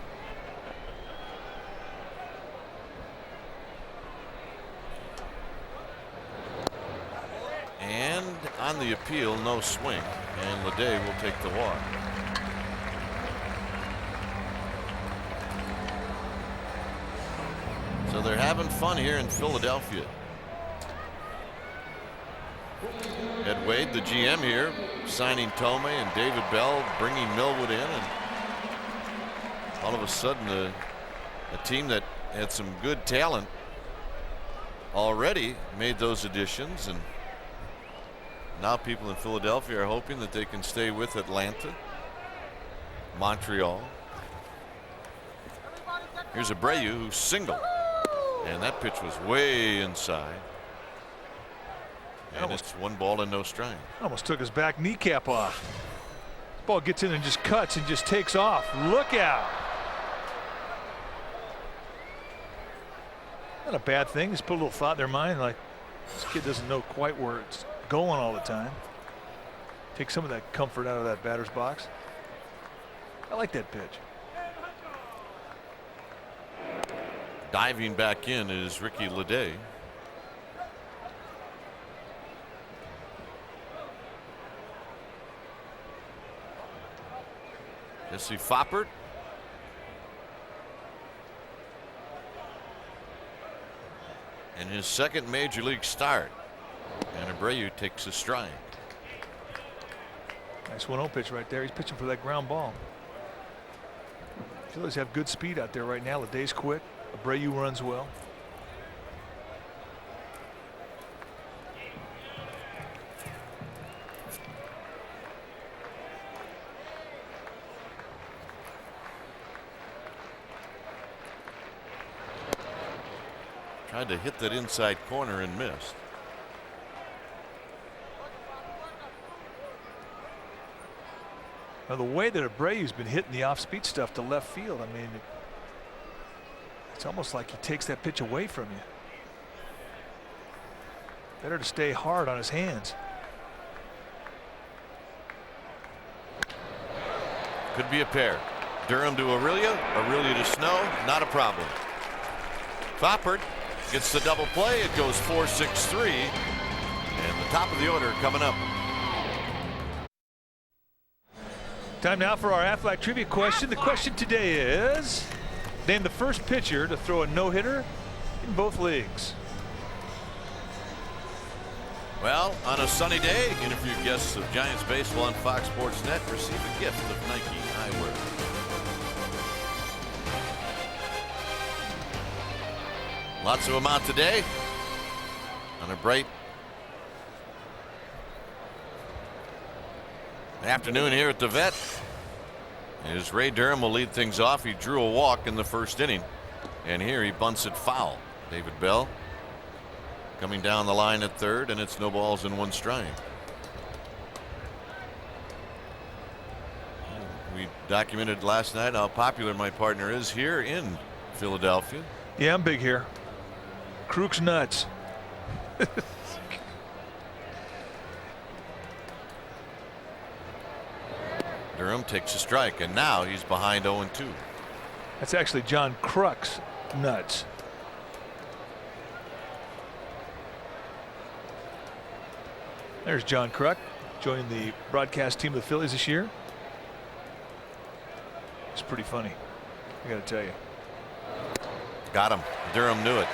And on the appeal, no swing, and Leday will take the walk. So they're having fun here in Philadelphia. Ed Wade, the GM here, signing Tomei and David Bell, bringing Millwood in, and all of a sudden a team that had some good talent already made those additions, and now people in Philadelphia are hoping that they can stay with Atlanta, Montreal. Here's Abreu who's single, and that pitch was way inside. And it's 1 ball and no strike. Almost took his back kneecap off. Ball gets in and just cuts and just takes off. Look out. Not a bad thing. Just put a little thought in their mind, like this kid doesn't know quite where it's going all the time. Take some of that comfort out of that batter's box. I like that pitch. Diving back in is Ricky Leday. Jesse Foppert. In his second major league start. And Abreu takes a stride. Nice 1-0 pitch right there. He's pitching for that ground ball. Phillies have good speed out there right now. Leday's quick. Abreu runs well. Tried to hit that inside corner and missed. Now the way that Abreu's been hitting the off-speed stuff to left field, I mean, it's almost like he takes that pitch away from you. Better to stay hard on his hands. Could be a pair. Durham to Aurelia, Aurelia to Snow, not a problem. Foppert gets the double play. It goes 4-6-3, and the top of the order coming up. Time now for our Aflac trivia question. The question today is, name the first pitcher to throw a no-hitter in both leagues. Well, on a sunny day, interview guests of Giants baseball on Fox Sports Net receive a gift of Nike eyewear. Lots of them out today on a bright afternoon here at the Vet. As Ray Durham will lead things off. He drew a walk in the first inning, and here he bunts it foul. David Bell coming down the line at third, and it's no balls and 1 strike. We documented last night how popular my partner is here in Philadelphia. Yeah, I'm big here. Kruk's nuts. Durham takes a strike, and now he's behind 0-2. That's actually John Kruk's nuts. There's John Kruk joining the broadcast team of the Phillies this year. It's pretty funny, I gotta tell you. Got him. Durham knew it.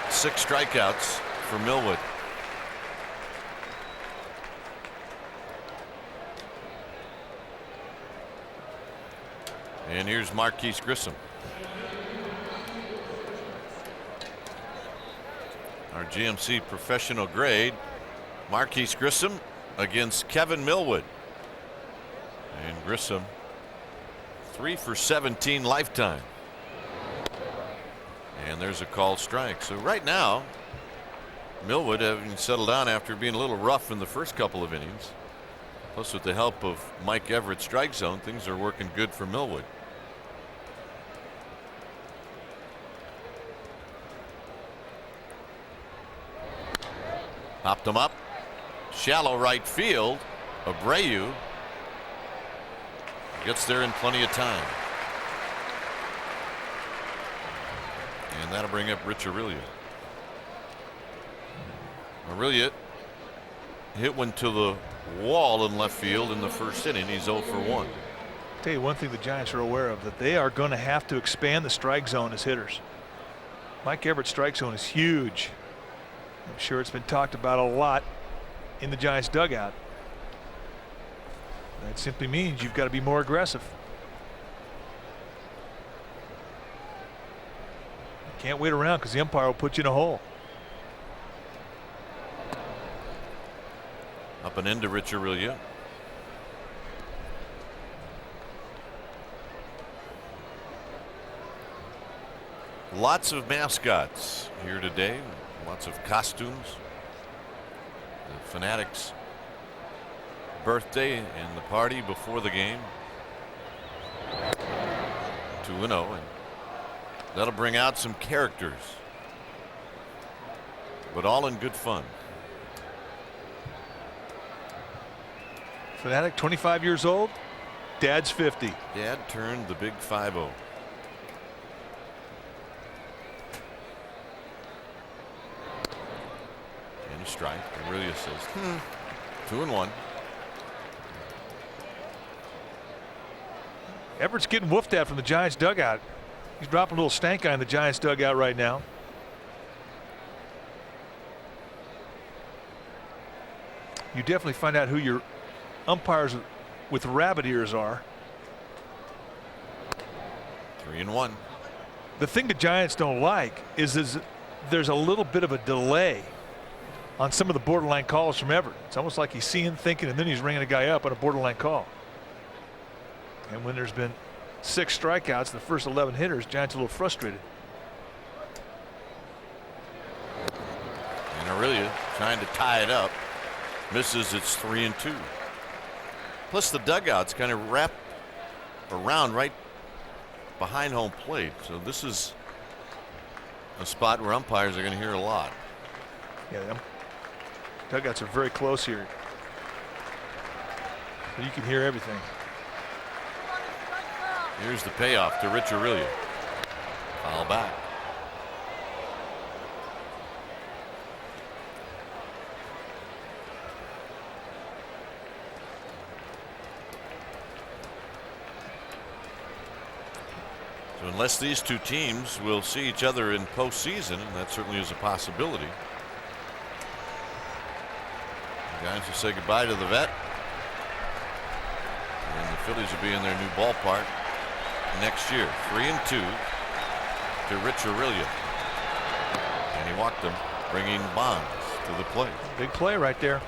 6 strikeouts for Millwood. And here's Marquise Grissom. Our GMC professional grade. Marquise Grissom against Kevin Millwood. And Grissom 3 for 17 lifetime. And there's a called strike. So right now, Millwood having settled down after being a little rough in the first couple of innings. Plus, with the help of Mike Everett's strike zone, things are working good for Millwood. Popped him up. Shallow right field. Abreu gets there in plenty of time. And that'll bring up Rich Aurelia. Aurelia hit one to the wall in left field in the first inning. He's 0 for 1. Tell you one thing the Giants are aware of, that they are going to have to expand the strike zone as hitters. Mike Everett's strike zone is huge. I'm sure it's been talked about a lot in the Giants dugout. That simply means you've got to be more aggressive. Can't wait around because the umpire will put you in a hole. Up and into Rich Aurelia. Lots of mascots here today. Lots of costumes. The Fanatics' birthday and the party before the game. 2-0, and that'll bring out some characters, but all in good fun. Fanatic, 25 years old. Dad's 50. Dad turned the big 5-0. And a strike. Aurelia says 2-1. Everett's getting woofed at from the Giants dugout. He's dropping a little stank eye in the Giants dugout right now. You definitely find out who your umpires with rabbit ears are. 3-1. The thing the Giants don't like is there's a little bit of a delay on some of the borderline calls from Everett. It's almost like he's seeing, thinking, and then he's ringing a guy up on a borderline call. And when there's been 6 strikeouts, the first 11 hitters, Giants a little frustrated. And Aurelia trying to tie it up. Misses. It's 3-2. Plus the dugout's kind of wrapped around right behind home plate. So this is a spot where umpires are going to hear a lot. Yeah, them dugouts are very close here. You can hear everything. Here's the payoff to Rich Aurelia. Foul back. So unless these two teams will see each other in postseason, and that certainly is a possibility, the Giants will say goodbye to the vet, and the Phillies will be in their new ballpark next year. 3-2 to Rich Aurelia, and he walked them, bringing Bonds to the plate. Big play right there.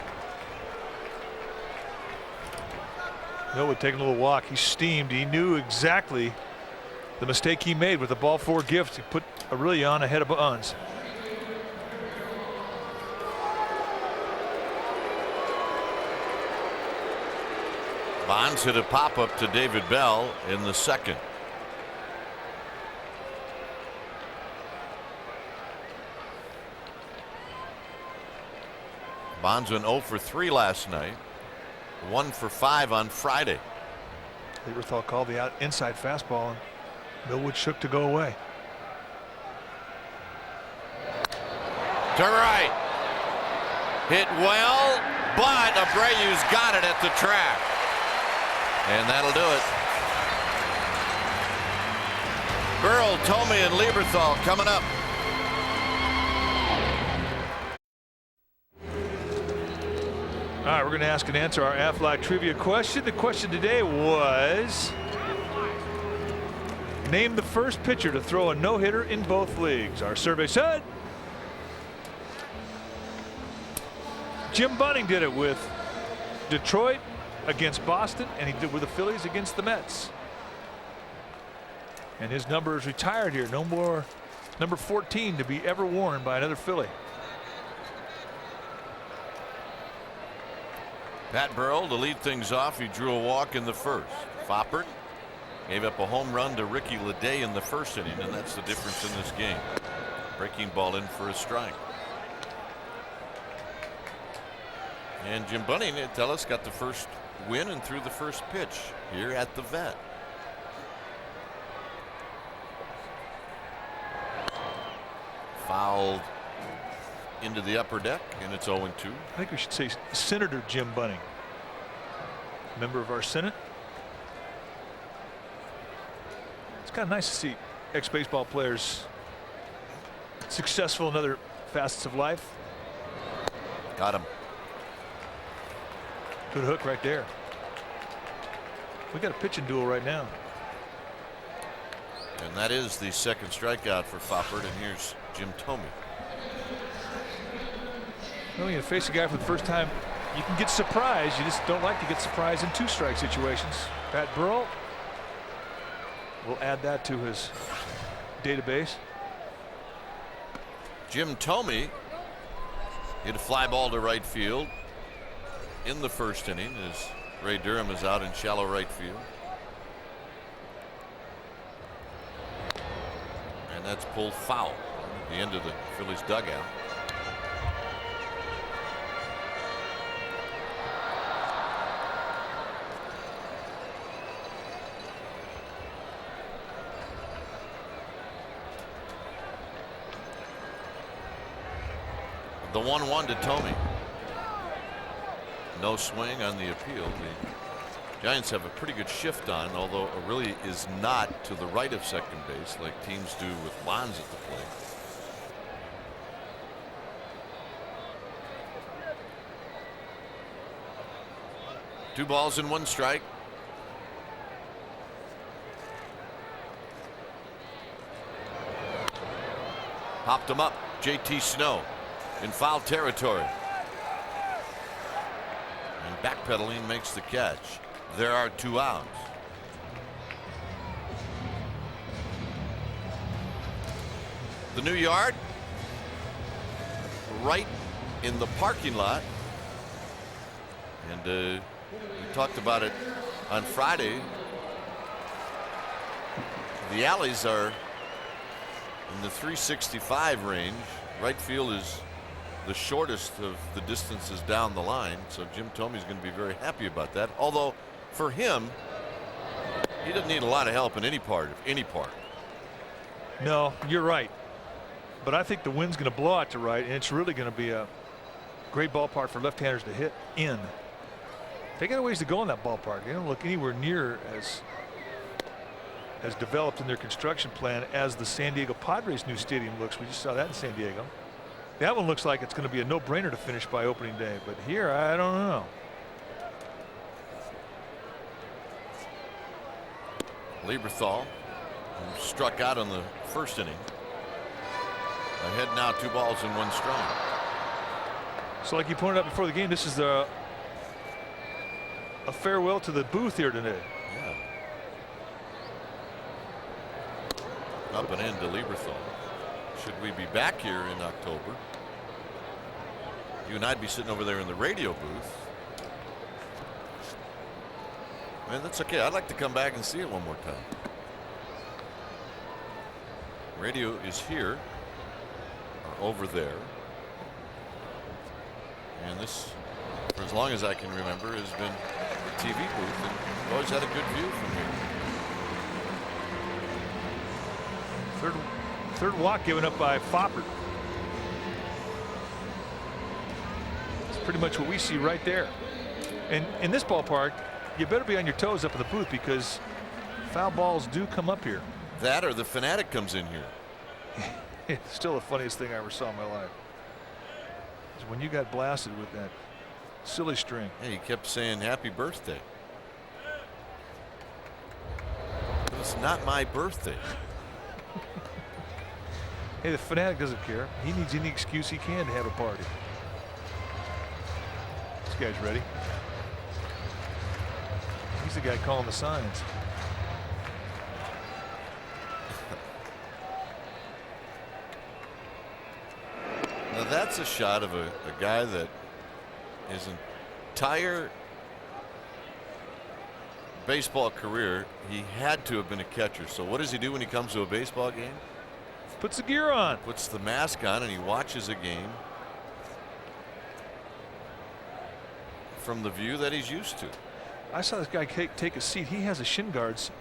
Millwood taking a little walk. He steamed. He knew exactly the mistake he made with the ball 4 gift. He put Aurelia on ahead of Bonds. Bonds hit a pop-up to David Bell in the second. Bonds went 0 for 3 last night, 1 for 5 on Friday. Lieberthal called the inside fastball, and Millwood shook to go away. To right. Hit well, but Abreu's got it at the track. And that'll do it. Burrell, Tomey, and Lieberthal coming up. All right, we're going to ask and answer our Aflac trivia question. The question today was, name the first pitcher to throw a no-hitter in both leagues. Our survey said Jim Bunning did it with Detroit against Boston, and he did with the Phillies against the Mets. And his number is retired here. No more number 14 to be ever worn by another Philly. Pat Burrell to lead things off. He drew a walk in the first. Foppert gave up a home run to Ricky Leday in the first inning, and that's the difference in this game. Breaking ball in for a strike. And Jim Bunning, tell us, got the first win and threw the first pitch here at the Vet. Fouled into the upper deck, and it's 0-2. I think we should say Senator Jim Bunning, member of our Senate. It's kind of nice to see ex-baseball players successful in other facets of life. Got him. Good hook right there. We got a pitching duel right now. And that is the second strikeout for Foppert. And here's Jim Thome. Well, you face a guy for the first time, you can get surprised. You just don't like to get surprised in 2-strike situations. Pat Burrell will add that to his database. Jim Thome hit a fly ball to right field in the first inning as Ray Durham is out in shallow right field. And that's pulled foul at the end of the Phillies dugout. The 1-1 to Thome. No swing on the appeal. The Giants have a pretty good shift on, although it really is not to the right of second base like teams do with Bonds at the plate. Two balls and one strike. Popped him up. JT Snow in foul territory. And backpedaling makes the catch. There are 2 outs. The new yard right in the parking lot. And we talked about it on Friday. The alleys are in the 365 range. Right field is the shortest of the distances down the line, so Jim Thome is going to be very happy about that. Although for him, he doesn't need a lot of help in any part. No, you're right. But I think the wind's going to blow out to right, and it's really going to be a great ballpark for left-handers to hit in. They got a ways to go in that ballpark. They don't look anywhere near as developed in their construction plan as the San Diego Padres new stadium looks. We just saw that in San Diego. That one looks like it's going to be a no-brainer to finish by opening day, but here I don't know. Lieberthal, who struck out in the first inning, ahead now 2 balls and 1 strike. So like you pointed out before the game, this is a farewell to the booth here today. Yeah. Up and in to Lieberthal. Should we be back here in October, you and I'd be sitting over there in the radio booth. Man, that's okay. I'd like to come back and see it one more time. Radio is here or over there. And this, for as long as I can remember, has been a TV booth, and we've always had a good view from here. Third walk given up by Foppert. It's pretty much what we see right there. And in this ballpark, you better be on your toes up in the booth because foul balls do come up here. That or the fanatic comes in here. It's still the funniest thing I ever saw in my life. Is when you got blasted with that silly string. Yeah, he kept saying happy birthday. But it's not my birthday. Hey, the fanatic doesn't care. He needs any excuse he can to have a party. This guy's ready. He's the guy calling the signs. Now that's a shot of a guy that his entire baseball career, he had to have been a catcher. So what does he do when he comes to a baseball game? Puts the gear on. Puts the mask on and he watches a game from the view that he's used to. I saw this guy take a seat. He has his shin guards,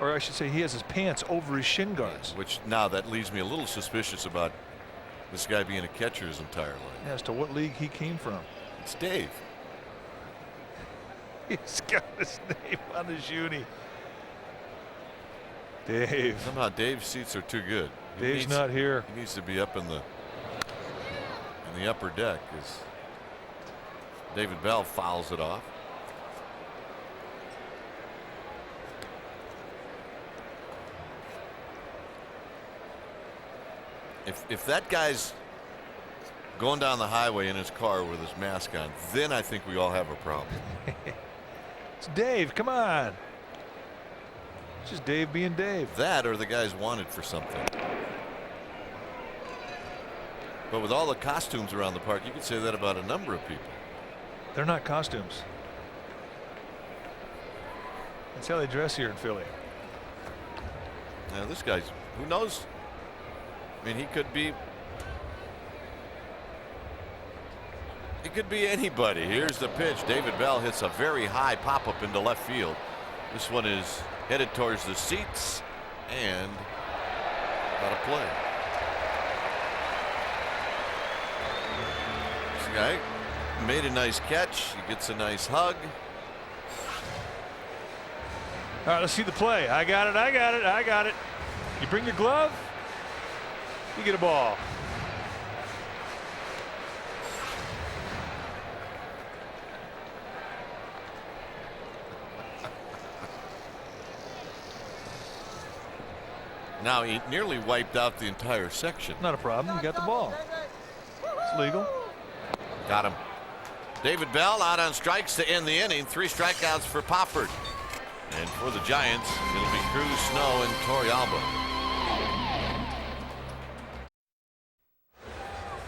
or I should say he has his pants over his shin guards. Which now that leaves me a little suspicious about this guy being a catcher his entire life. As to what league he came from. It's Dave. He's got his name on his uni. Dave. Somehow Dave's seats are too good. Dave's not here. He needs to be up in the upper deck as David Bell fouls it off. If that guy's going down the highway in his car with his mask on, then I think we all have a problem. It's Dave. Come on. It's just Dave being Dave. That or the guy's wanted for something. But with all the costumes around the park, you could say that about a number of people. They're not costumes. That's how they dress here in Philly. Now this guy's, who knows? I mean, he could be anybody. Here's the pitch. David Bell hits a very high pop-up into left field. This one is headed towards the seats and got a play. This guy made a nice catch. He gets a nice hug. All right, let's see the play. I got it. I got it. I got it. You bring your glove, you get a ball. Now he nearly wiped out the entire section. Not a problem. You got the ball. It's legal. Got him. David Bell out on strikes to end the inning. 3 strikeouts for Poppert. And for the Giants, it'll be Cruz, Snow, and Torrealba.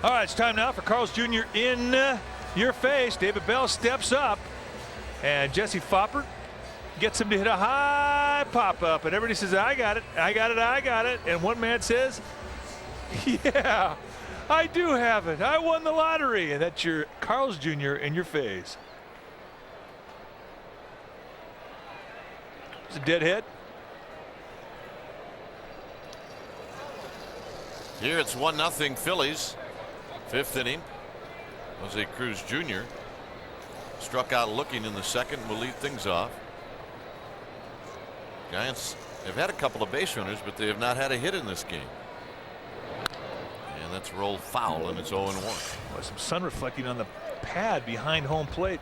All right, it's time now for Carl's Jr. in your face. David Bell steps up, and Jesse Foppert gets him to hit a high pop-up, and everybody says, I got it, I got it, I got it. And one man says, yeah, I do have it. I won the lottery. And that's your Carl's Jr. in your face. It's a dead hit. Here it's 1-0 Phillies. 5th inning. Jose Cruz Jr. struck out looking in the second. Will lead things off. Giants have had a couple of base runners, but they have not had a hit in this game. And that's rolled foul, and it's 0-1. Well, some sun reflecting on the pad behind home plate.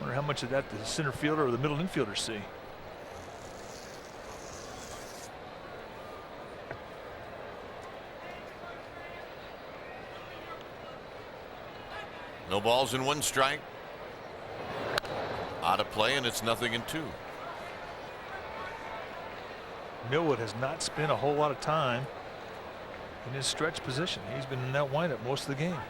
Wonder how much of that the center fielder or the middle infielder see. No balls and 1 strike. Out of play, and it's 0-2. Millwood has not spent a whole lot of time in his stretch position. He's been in that windup most of the game.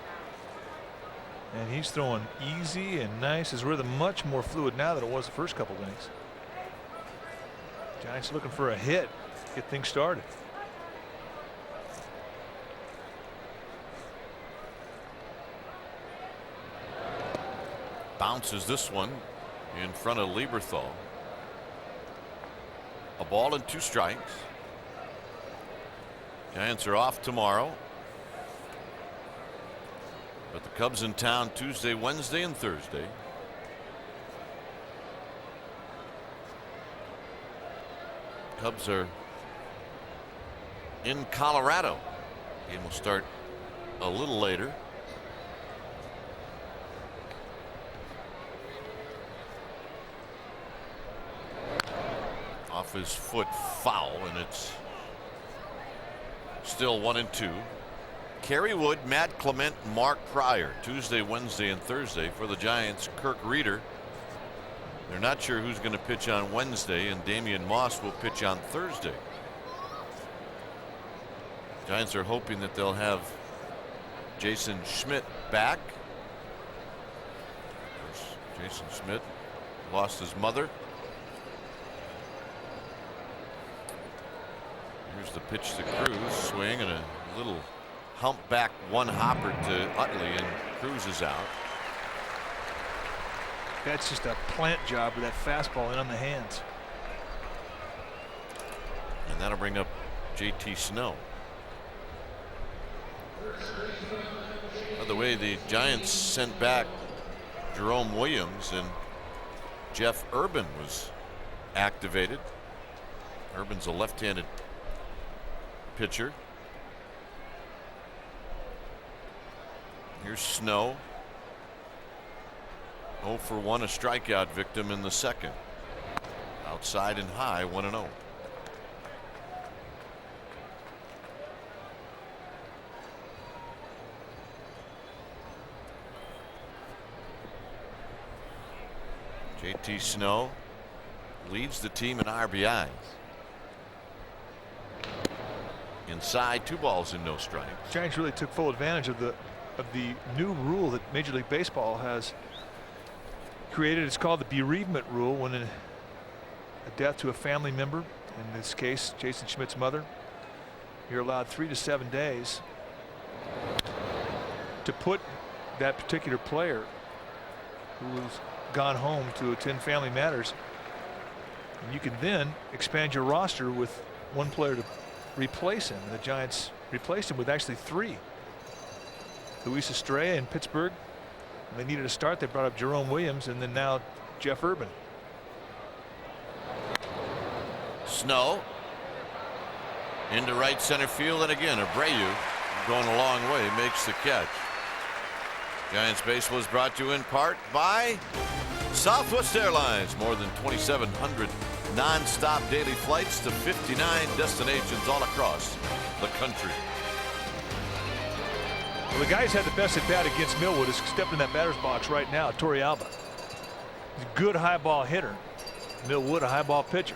And he's throwing easy and nice. His rhythm much more fluid now than it was the first couple of innings. Giants looking for a hit, get things started. Bounces this one in front of Lieberthal. A ball and 2 strikes. Giants are off tomorrow, but the Cubs in town Tuesday, Wednesday, and Thursday. Cubs are in Colorado. Game will start a little later. Off his foot, foul, and it's still 1-2. Kerry Wood, Matt Clement, Mark Pryor, Tuesday, Wednesday, and Thursday. For the Giants, Kirk Reeder. They're not sure who's going to pitch on Wednesday, and Damian Moss will pitch on Thursday. Giants are hoping that they'll have Jason Schmidt back. Of course, Jason Schmidt lost his mother. Here's the pitch to Cruz, swing and a little humpback one-hopper to Utley, and Cruz is out. That's just a plant job with that fastball in on the hands. And that'll bring up JT Snow. By the way, the Giants sent back Jerome Williams, and Jeff Urban was activated. Urban's a left-handed pitcher. Here's Snow. 0 for 1, a strikeout victim in the second. Outside and outside, and high, 1-0. JT Snow leads the team in RBIs. Inside, 2 balls and no strikes. Giants really took full advantage of the new rule that Major League Baseball has created. It's called the bereavement rule. When a death to a family member, in this case Jason Schmidt's mother, you're allowed 3 to 7 days to put that particular player who has gone home to attend family matters, and you can then expand your roster with 1 player to replace him. The Giants replaced him with actually 3. Luis Estrella in Pittsburgh. When they needed a start, they brought up Jerome Williams, and then now Jeff Urban. Snow into right center field, and again Abreu going a long way makes the catch. Giants baseball is brought to you in part by Southwest Airlines. More than 2,700 non-stop daily flights to 59 destinations all across the country. Well, the guy who's had the best at bat against Millwood is stepped in that batter's box right now, Torrealba. He's a good high ball hitter. Millwood, a high ball pitcher.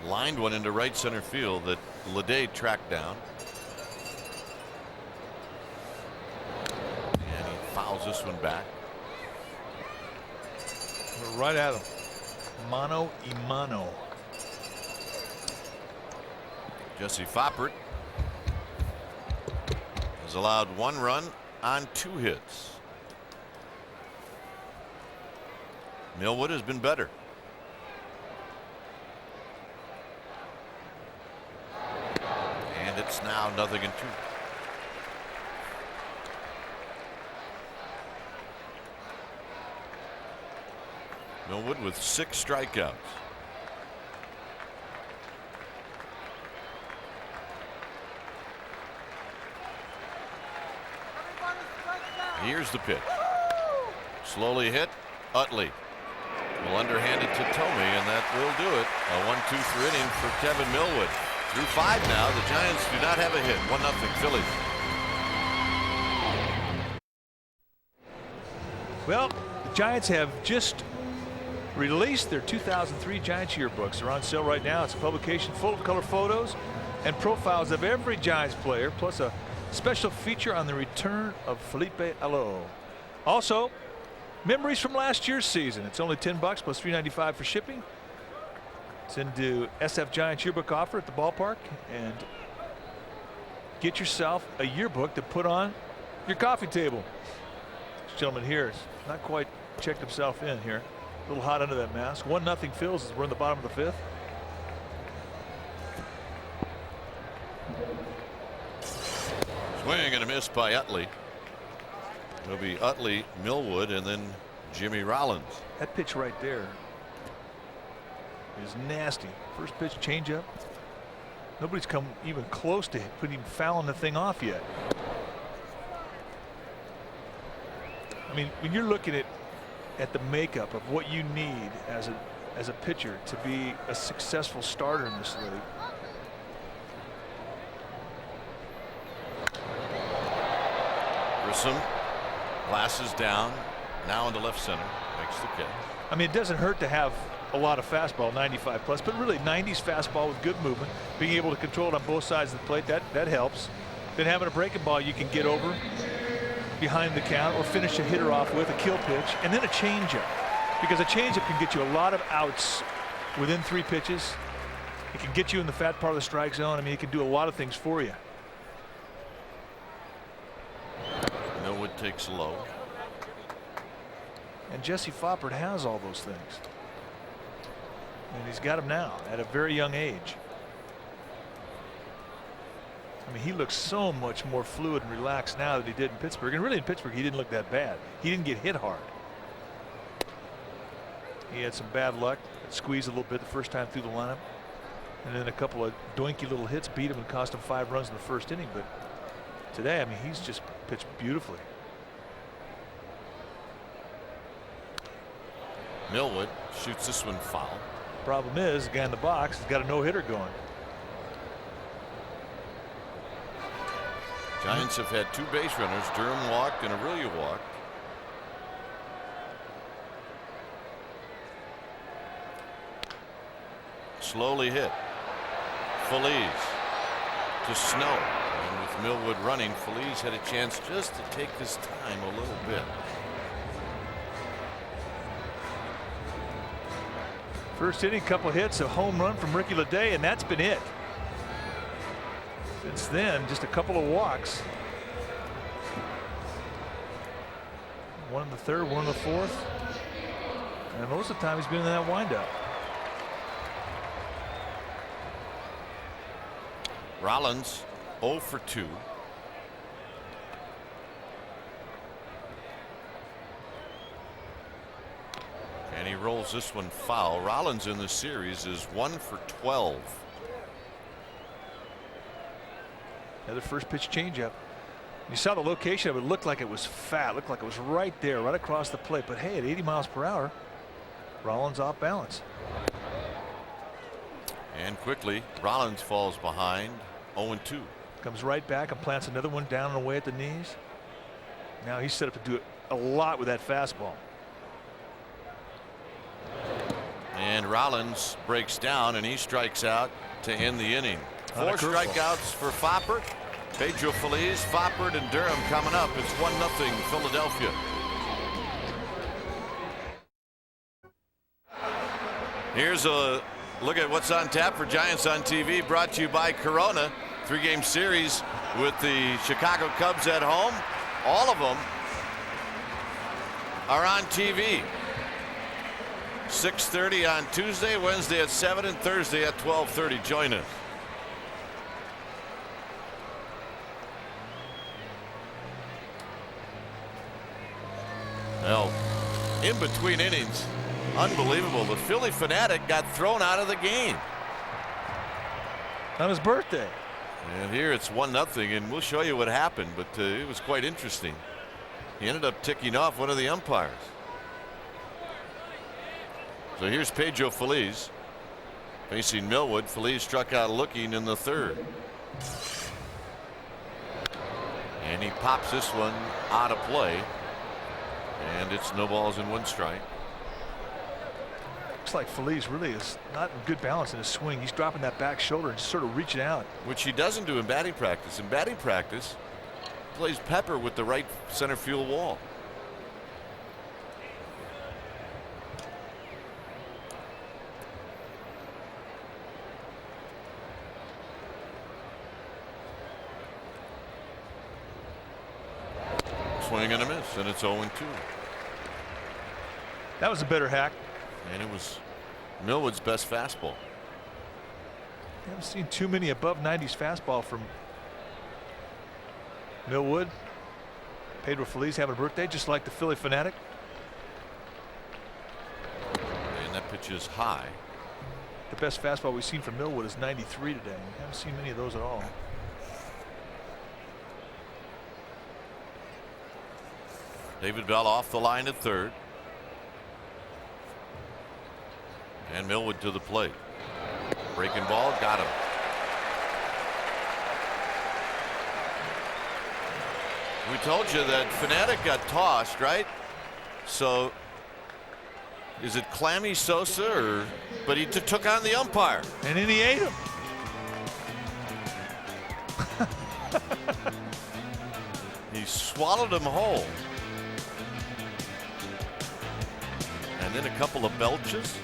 Lined one into right center field that Leday tracked down. And he fouls this one back. We're right at him. Mano y mano. Jesse Foppert has allowed 1 run on 2 hits. Millwood has been better. And it's now 0-2. Millwood with 6 strikeouts. Here's the pitch. Slowly hit. Utley will underhand it to Tomey, and that will do it. A 1-2 inning for Kevin Millwood. Through 5 now. The Giants do not have a hit. 1-0 Phillies. Well, the Giants have just released their 2003 Giants yearbooks. They're on sale right now. It's a publication full of color photos and profiles of every Giants player, plus a special feature on the return of Felipe Alou. Also, memories from last year's season. It's only $10 plus $3.95 for shipping. Send to SF Giants yearbook offer at the ballpark and get yourself a yearbook to put on your coffee table. This gentleman here has not quite checked himself in here. A little hot under that mask. 1-0 Phillies as we're in the bottom of the 5th. Swing and a miss by Utley. It'll be Utley, Millwood, and then Jimmy Rollins. That pitch right there is nasty. First pitch changeup. Nobody's come even close to putting fouling the thing off yet. I mean, when you're looking at the makeup of what you need as a pitcher to be a successful starter in this league. Grissom, glasses down, now into left center, makes the catch. I mean, it doesn't hurt to have a lot of fastball, 95 plus, but really 90s fastball with good movement, being able to control it on both sides of the plate, that helps. Then having a breaking ball you can get over behind the count or finish a hitter off with a kill pitch, and then a changeup, because a changeup can get you a lot of outs within 3 pitches. It can get you in the fat part of the strike zone. I mean, it can do a lot of things for you. Millwood takes low. And Jesse Foppert has all those things. And he's got them now at a very young age. I mean, he looks so much more fluid and relaxed now than he did in Pittsburgh. And really in Pittsburgh, he didn't look that bad. He didn't get hit hard. He had some bad luck. Squeezed a little bit the first time through the lineup. And then a couple of doinky little hits beat him and cost him 5 runs in the first inning. But today, I mean, he's just pitched beautifully. Millwood shoots this one foul. Problem is, the guy in the box has got a no-hitter going. Giants have had 2 base runners. Durham walked and Aurelia walked. Slowly hit. Phillies to Snow. And with Millwood running, Phillies had a chance just to take this time a little bit. First inning, couple hits, a home run from Ricky Leday, and that's been it. Since then, just a couple of walks. One in the third, one in the fourth. And most of the time he's been in that windup. Rollins 0 for 2. And he rolls this one foul. Rollins in the series is 1 for 12. Another first pitch changeup. You saw the location of it. Looked like it was fat. Looked like it was right there, right across the plate. But hey, at 80 miles per hour, Rollins off balance. And quickly, Rollins falls behind. 0-2. Comes right back and plants another one down and away at the knees. Now he's set up to do a lot with that fastball. And Rollins breaks down and he strikes out to end the inning. 4 strikeouts for Foppert. Pedro Feliz, Foppert, and Durham coming up. It's 1-0 Philadelphia. Here's a look at what's on tap for Giants on TV, brought to you by Corona. 3-game series with the Chicago Cubs at home. All of them are on TV. 6:30 on Tuesday, Wednesday at 7, and Thursday at 12:30. Join us. Well, in between innings, unbelievable. The Philly fanatic got thrown out of the game On his birthday. and here it's 1-0, and we'll show you what happened, but it was quite interesting. He ended up ticking off one of the umpires. So here's Pedro Feliz facing Millwood. Feliz struck out looking in the third, and he pops this one out of play, and it's no balls and 1 strike. Looks like Feliz really is not in good balance in his swing. He's dropping that back shoulder and just sort of reaching out, Which he doesn't do in batting practice. In batting practice, he plays pepper with the right center field wall. Swing and a miss, and it's 0-2. That was a better hack. And it was Millwood's best fastball. I haven't seen too many above 90s fastball from Millwood. Pedro Feliz having a birthday just like the Philly fanatic. And that pitch is high. The best fastball we've seen from Millwood is 93 today. We haven't seen many of those at all. David Bell off the line at third. And Millwood to the plate. Breaking ball, got him. We told you that Fanatic got tossed, right? So is it Clammy Sosa or? But he took on the umpire. And then he ate him. He swallowed him whole. And then a couple of belches.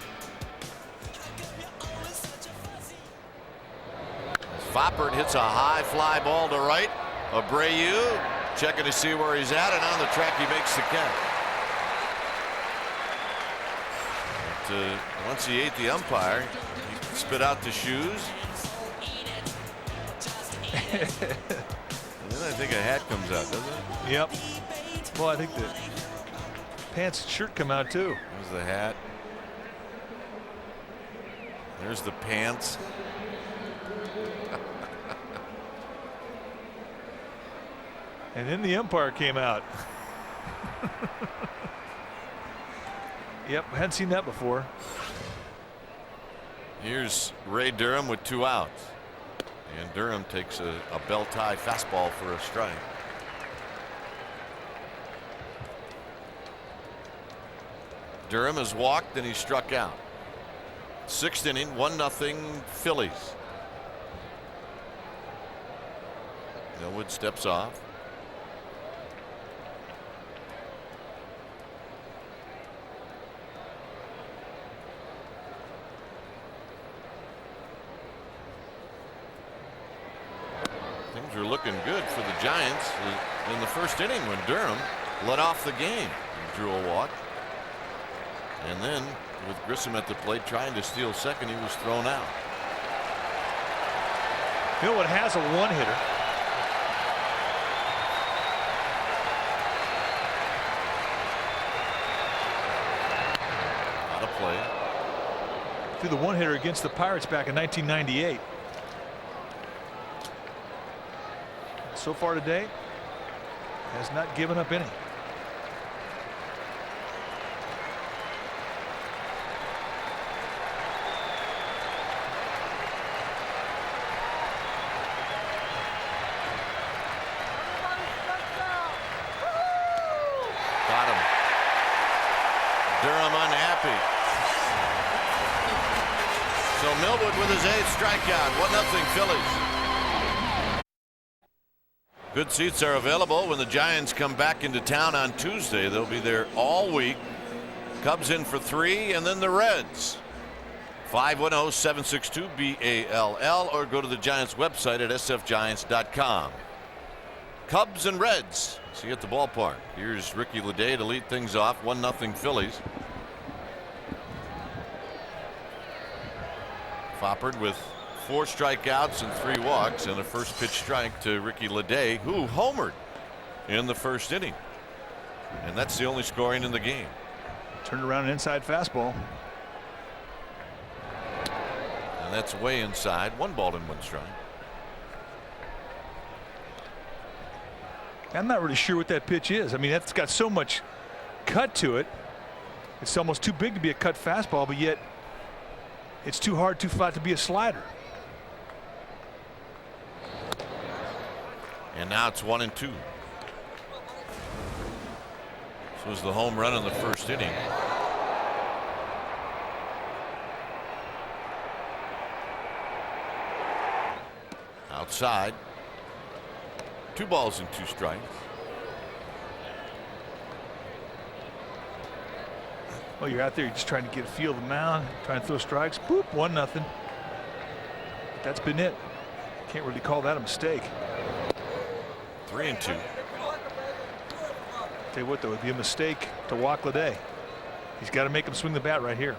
Foppert hits a high fly ball to right. Abreu checking to see where he's at, and on the track he makes the catch. But, once he ate the umpire, he spit out the shoes. And then I think a hat comes out, doesn't it? Yep. Well, I think the pants and shirt come out too. There's the hat. There's the pants. And then the umpire came out. Yep, hadn't seen that before. Here's Ray Durham with 2 outs. And Durham takes a bell-tie fastball for a strike. Durham has walked and he struck out. 6th inning, 1-0 Phillies. Millwood steps off. Things are looking good for the Giants in the 1st inning when Durham led off the game. He drew a walk. And then with Grissom at the plate trying to steal second, he was thrown out. Millwood has a one-hitter. Out of play. Threw the one-hitter against the Pirates back in 1998. So far today, has not given up any. Got him. Durham unhappy. So Millwood with his 8th strikeout. 1-0 Phillies. Good seats are available when the Giants come back into town on Tuesday. They'll be there all week. Cubs in for 3, and then the Reds. 510-762-BALL, or go to the Giants website at sfgiants.com. Cubs and Reds. See you at the ballpark. Here's Ricky Leday to lead things off. 1-0 Phillies. Foppard with 4 strikeouts and 3 walks, and a first pitch strike to Ricky Leday, who homered in the 1st inning. And that's the only scoring in the game. Turned around an inside fastball. And that's way inside. 1 ball and 1 strike. I'm not really sure what that pitch is. I mean, that's got so much cut to it. It's almost too big to be a cut fastball, but yet it's too hard, too flat to be a slider. And now it's 1-2. This was the home run in the 1st inning. Outside. 2 balls and 2 strikes. Well, you're out there, you're just trying to get a feel of the mound, trying to throw strikes. Boop, 1-0. That's been it. Can't really call that a mistake. 3-2. Tell you what, though, it would be a mistake to walk Leday. He's got to make him swing the bat right here.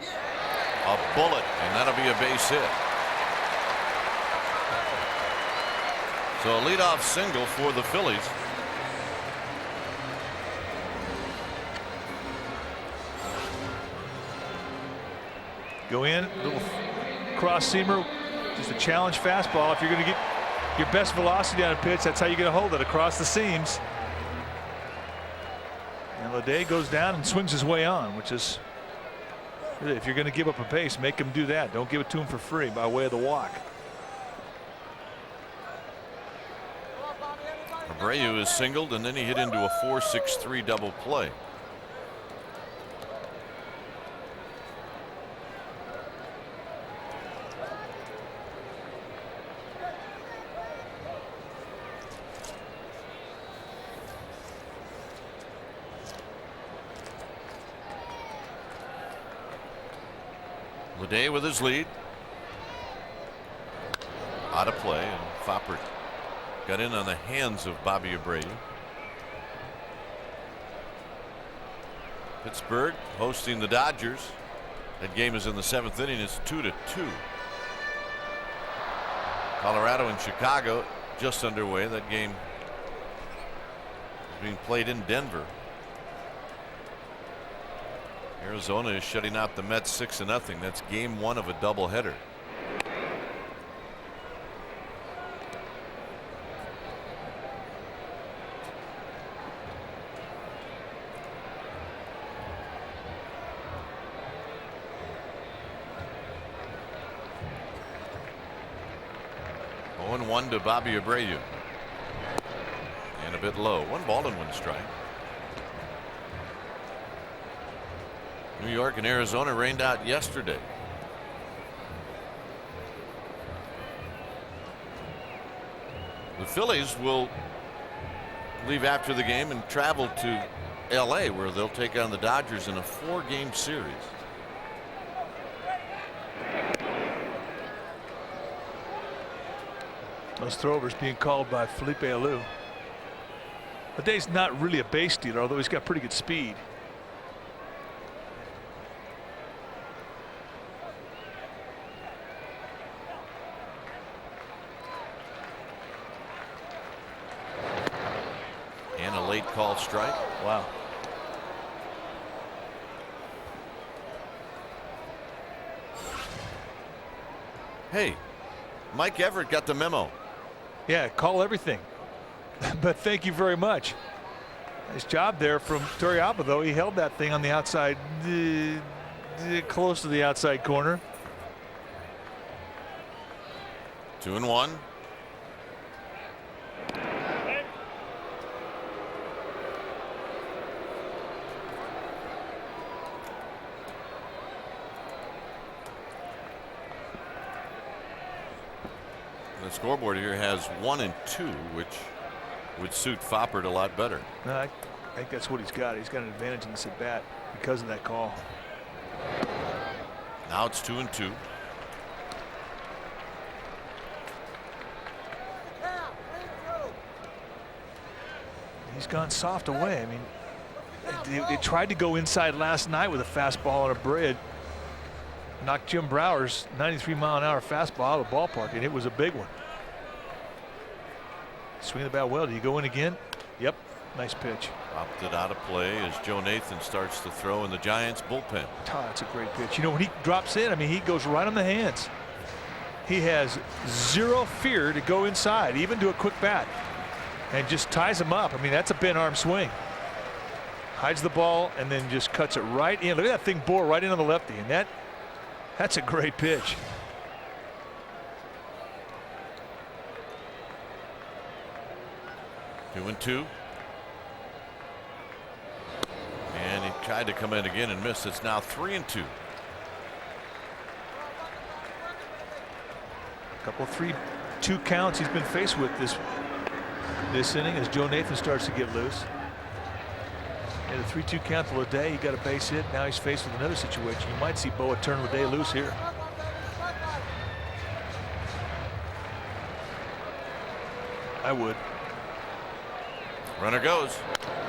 A bullet, and that'll be a base hit. So a leadoff single for the Phillies. Go in, little cross seamer, just a challenge fastball. If you're going to get your best velocity on a pitch, that's how you're going to hold it, across the seams. And Leday goes down and swings his way on, which is, if you're going to give up a base, make him do that. Don't give it to him for free by way of the walk. Abreu is singled, and then he hit into a 4-6-3 double play. Leday with his lead. Out of play, and Foppard got in on the hands of Bobby Abreu. Pittsburgh hosting the Dodgers. That game is in the 7th inning. It's 2-2. Colorado and Chicago just underway. That game is being played in Denver. Arizona is shutting out the Mets 6-0. That's game 1 of a doubleheader. 0-1 to Bobby Abreu. And a bit low. 1 ball and 1 strike. New York and Arizona rained out yesterday. The Phillies will leave after the game and travel to LA, where they'll take on the Dodgers in a 4-game series. Those throwovers being called by Felipe Alou. Leday's not really a base stealer, although he's got pretty good speed. And a late call strike. Wow. Hey, Mike Everett got the memo. Yeah, call everything. But thank you very much. Nice job there from Torrealba, though. He held that thing on the outside, close to the outside corner. 2-1. The scoreboard here has 1 and 2, which would suit Foppert a lot better. No, I think that's what he's got. He's got an advantage in this at bat because of that call. Now it's 2 and 2. He's gone soft away. I mean, they tried to go inside last night with a fastball on a bread. Knocked Jim Brower's 93-mile-an-hour fastball out of the ballpark, and it was a big one. Swing the bat well. Do you go in again? Yep. Nice pitch. Popped it out of play as Joe Nathan starts to throw in the Giants bullpen. Oh, that's a great pitch. You know, when he drops in, I mean, he goes right on the hands. He has zero fear to go inside, even to a quick bat, and just ties him up. I mean, that's a bent arm swing. Hides the ball and then just cuts it right in. Look at that thing bore right into the lefty, and that's a great pitch. 2-2. And he tried to come in again and missed. It's now 3-2. Couple 3-2 counts he's been faced with this inning as Joe Nathan starts to get loose. And a 3-2 count to Leday. He got a base hit. Now he's faced with another situation. You might see Boa turn Leday loose here. I would. Runner goes.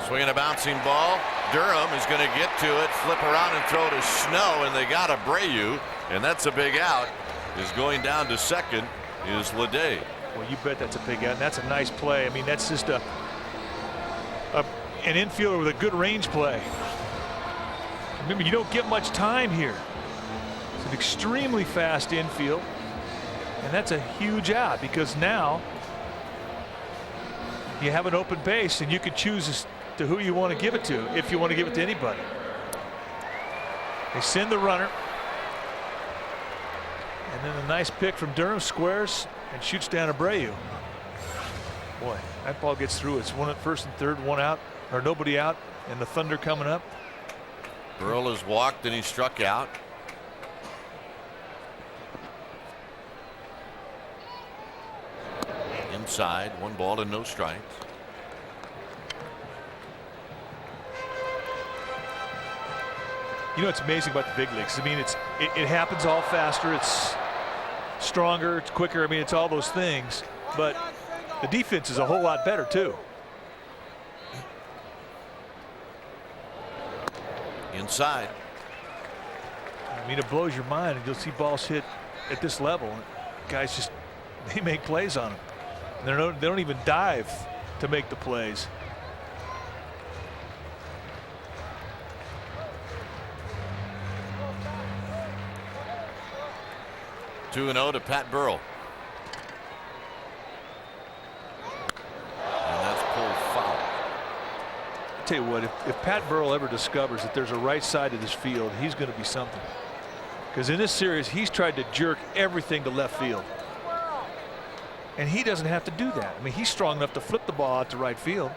Swinging a bouncing ball. Durham is going to get to it, flip around and throw to Snow, and they got Abreu, and that's a big out. Is going down to second is Leday. Well, you bet that's a big out, and that's a nice play. I mean, that's just an infielder with a good range play. Remember, you don't get much time here. It's an extremely fast infield, and that's a huge out because now you have an open base and you can choose as to who you want to give it to, if you want to give it to anybody. They send the runner, and then a nice pick from Durham, squares and shoots down Abreu. Boy, that ball gets through. It's one at first and third, one out, or nobody out, and the Thunder coming up. Burrell has walked and he struck out. Inside, 1 ball and no strikes. You know what's amazing about the big leagues? I mean, it happens all faster. It's stronger. It's quicker. I mean, it's all those things. But the defense is a whole lot better too. Inside. I mean, it blows your mind, and you'll see balls hit at this level. Guys just they make plays on them. They don't even dive to make the plays. Two 2-0 to Pat Burrell. And that's pulled foul. I'll tell you what, if Pat Burrell ever discovers that there's a right side to this field, he's going to be something. Because in this series, he's tried to jerk everything to left field. And he doesn't have to do that. I mean, he's strong enough to flip the ball out to right field.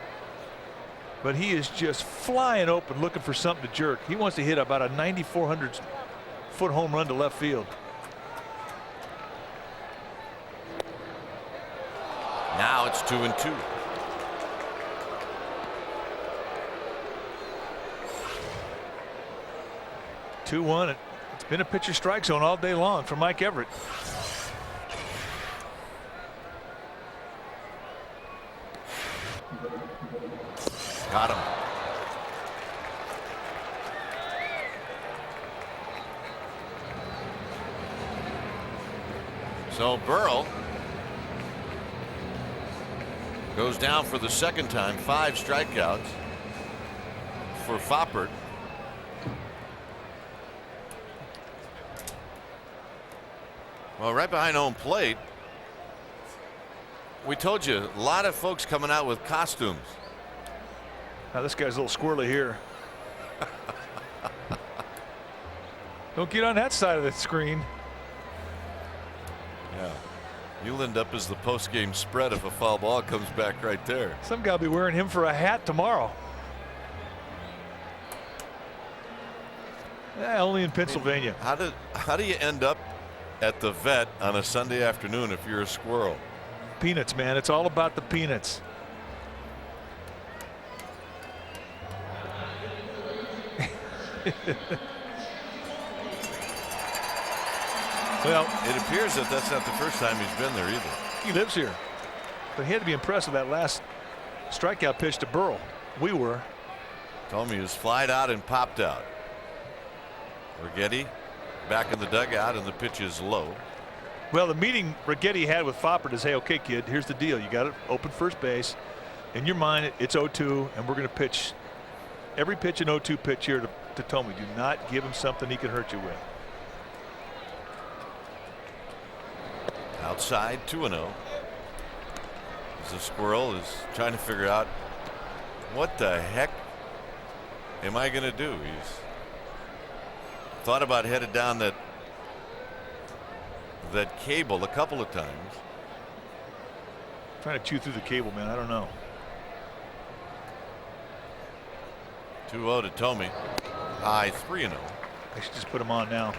But he is just flying open looking for something to jerk. He wants to hit about a 9,400-foot home run to left field. Now it's 2-2. Two one. It's been a pitcher strike zone all day long for Mike Everett. Got him. So Burrell goes down for the second time. 5 strikeouts for Foppert. Well, right behind home plate, we told you a lot of folks coming out with costumes. Now this guy's a little squirrely here. Don't get on that side of the screen. Yeah. You'll end up as the post-game spread if a foul ball comes back right there. Some guy will be wearing him for a hat tomorrow. Only in Pennsylvania. How do you end up at the vet on a Sunday afternoon if you're a squirrel? Peanuts, man. It's all about the peanuts. Well, it appears that that's not the first time he's been there either. He lives here, but he had to be impressed with that last strikeout pitch to Burrell. We were. Told me he was flied out and popped out. Rigetti back in the dugout, and the pitch is low. Well, the meeting Rigetti had with Foppert is, hey, okay, kid, here's the deal. You got to open first base. In your mind, it's 0-2, and we're going to pitch every pitch an 0-2 pitch here to Tomey. Do not give him something he can hurt you with. Outside 2-0. The squirrel is trying to figure out what the heck am I going to do. He's thought about headed down that cable a couple of times. Trying to chew through the cable, man. I don't know. 2-0 to Tomey. High 3-0. I should just put him on now.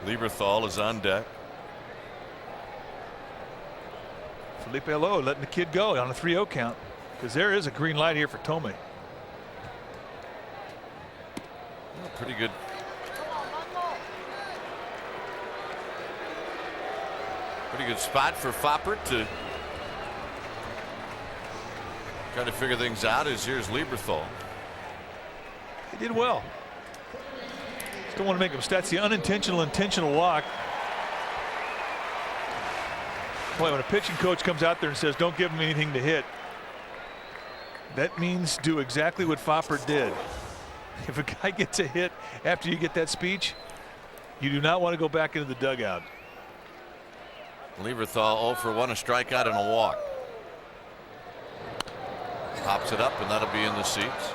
Lieberthal is on deck. Felipe Alou letting the kid go on a 3-0 count, because there is a green light here for Tomey. Pretty good. Pretty good spot for Foppert to try to figure things out. As here's Lieberthal. He did well. Don't want to make him stats. The unintentional intentional walk. Boy, when a pitching coach comes out there and says don't give him anything to hit, that means do exactly what Foppert did. If a guy gets a hit after you get that speech, you do not want to go back into the dugout. Lieberthal 0 for 1, a strikeout and a walk. Pops it up, and that'll be in the seats.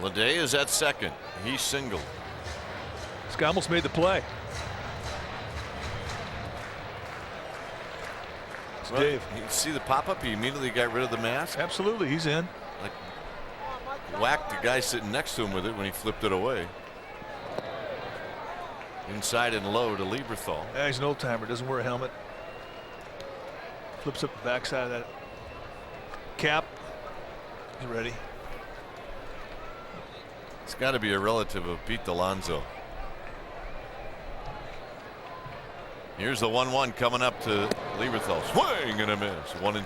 Leday is at second. He singled. This guy almost made the play. Well, Dave. You see the pop-up? He immediately got rid of the mask. Absolutely, he's in. Like whacked the guy sitting next to him with it when he flipped it away. Inside and low to Lieberthal. Yeah, he's an old timer. Doesn't wear a helmet. Flips up the backside of that cap. He's ready. It's got to be a relative of Pete Alonso. Here's the 1-1 coming up to Lieberthal. Swing and a miss. 1-2.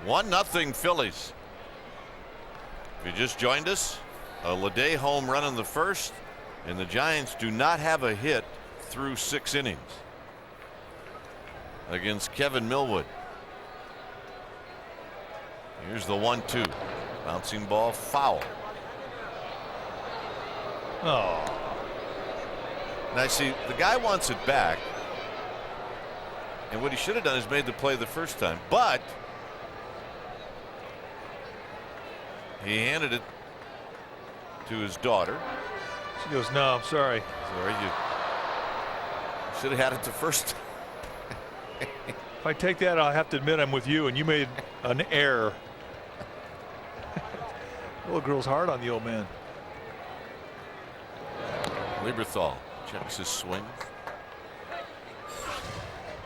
One nothing Phillies. If you just joined us, a Leday home run in the first, and the Giants do not have a hit through 6 innings against Kevin Millwood. Here's the 1-2. Bouncing ball foul. Oh. Now, see, the guy wants it back. And what he should have done is made the play the first time. But he handed it to his daughter. She goes, no, I'm sorry. Sorry, you should have had it the first time. If I take that, I'll have to admit I'm with you, and you made an error. The little girl's hard on the old man. Lieberthal checks his swing.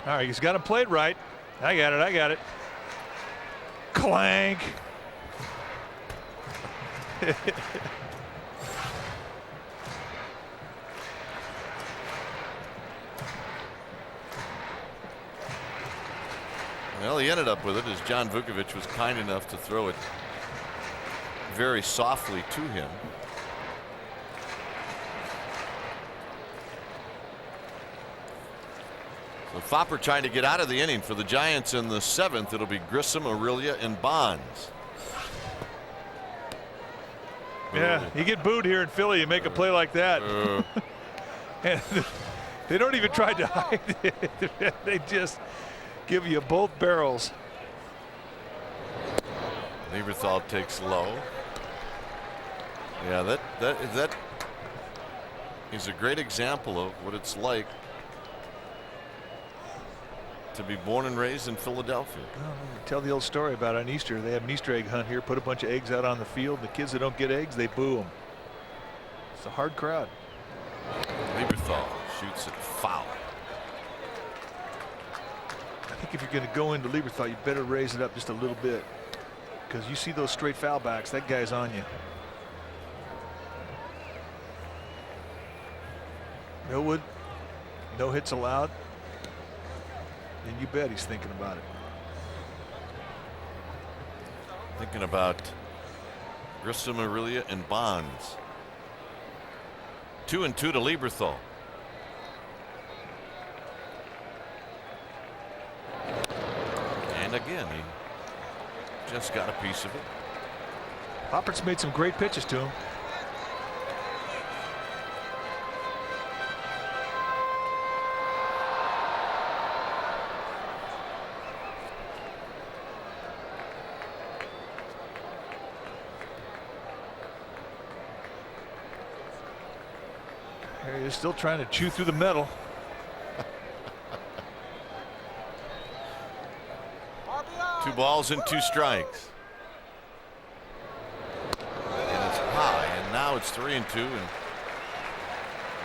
All right, he's got him played right. I got it. Clank. Well, he ended up with it as John Vukovic was kind enough to throw it very softly to him. So Fopper trying to get out of the inning for the Giants in the 7th. It'll be Grissom, Aurelia, and Bonds. Yeah, you get booed here in Philly, you make a play like that. And they don't even try to hide it. They just give you both barrels. Lieberthal takes low. Yeah, that is a great example of what it's like to be born and raised in Philadelphia. Well, tell the old story about on Easter. They have an Easter egg hunt here. Put a bunch of eggs out on the field. The kids that don't get eggs, they boo them. It's a hard crowd. Lieberthal shoots it foul. I think if you're going to go into Lieberthal, you better raise it up just a little bit, because you see those straight foul backs, that guy's on you. Millwood, no hits allowed. And you bet he's thinking about it. Thinking about Grissom, Aurelia, and Bonds. 2-2 to Lieberthal. And again, he just got a piece of it. Poppert's made some great pitches to him. He's still trying to chew through the metal. Two balls and 2 strikes. And it's high, and now it's 3-2, and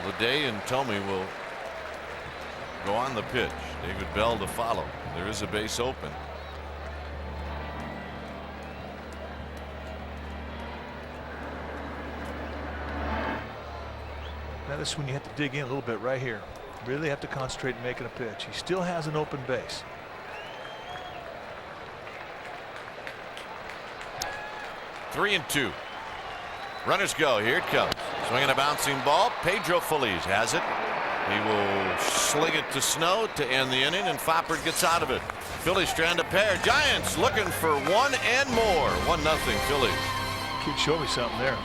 Leday and Tomey will go on the pitch. David Bell to follow. There is a base open. Now this is when you have to dig in a little bit right here. Really have to concentrate on making a pitch. He still has an open base. Three and 2. Runners go. Here it comes. Swinging a bouncing ball. Pedro Feliz has it. He will sling it to Snow to end the inning, and Fopper gets out of it. Phillies strand a pair. Giants looking for 1 and more. 1-0 Phillies. Kid, show me something there.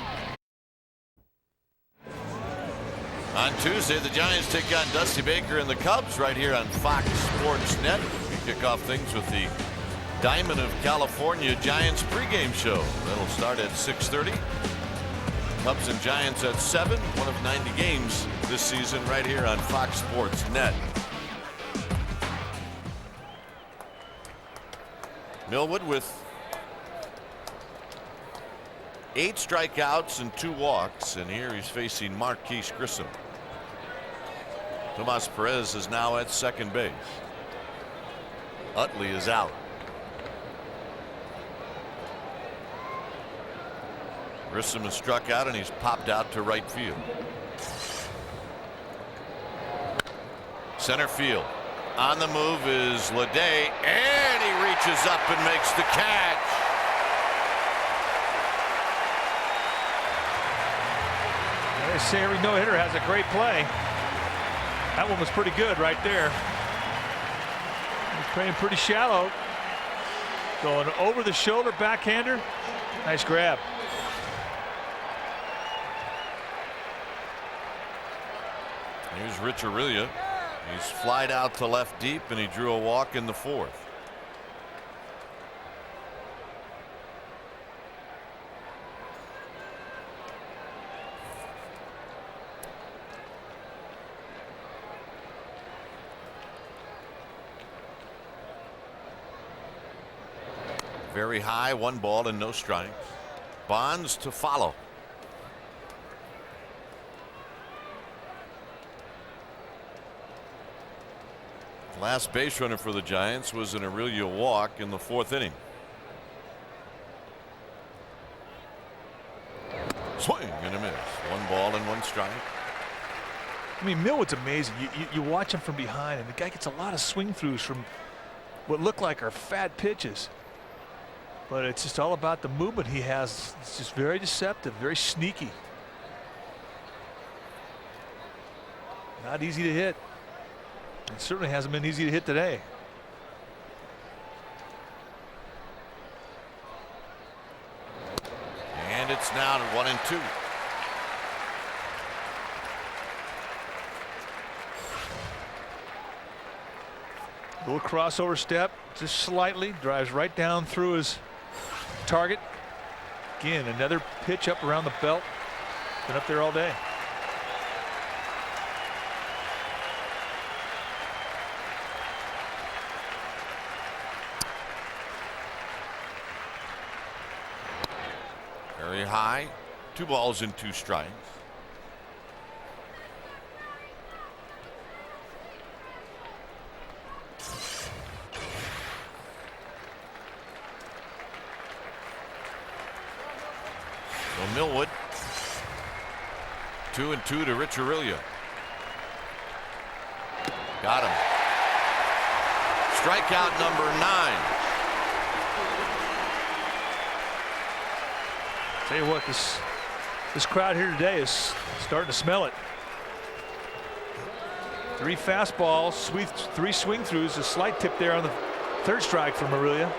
On Tuesday, the Giants take on Dusty Baker and the Cubs right here on Fox Sports Net. We kick off things with the Diamond of California Giants pregame show. That'll start at 6:30. Cubs and Giants at 7. One of 90 games this season right here on Fox Sports Net. Millwood with 8 strikeouts and 2 walks, and here he's facing Marquise Grissom. Tomas Perez is now at second base. Utley is out. Grissom is struck out, and he's popped out to right field. Center field. On the move is Leday, and he reaches up and makes the catch. They say every no-hitter has a great play. That one was pretty good right there. He's playing pretty shallow. Going over the shoulder backhander. Nice grab. Here's Rich Aurelia. He's flied out to left deep, and he drew a walk in the fourth. Very high, 1 ball and no strikes. Bonds to follow. Last base runner for the Giants was an Aurelia walk in the 4th inning. Swing and a miss. 1 ball and 1 strike. I mean, Millwood's amazing. You watch him from behind, and the guy gets a lot of swing throughs from what look like are fat pitches. But it's just all about the movement he has. It's just very deceptive, very sneaky. Not easy to hit. It certainly hasn't been easy to hit today. And it's now 1-2. Little crossover step, just slightly, drives right down through his target. Again, another pitch up around the belt. Been up there all day. Very high. 2 balls and 2 strikes. So Millwood 2-2 to Rich Aurelia. Got him. Strikeout number 9. Tell you what, this crowd here today is starting to smell it. 3 fastballs, 3 swing throughs, a slight tip there on the 3rd strike from Aurelia.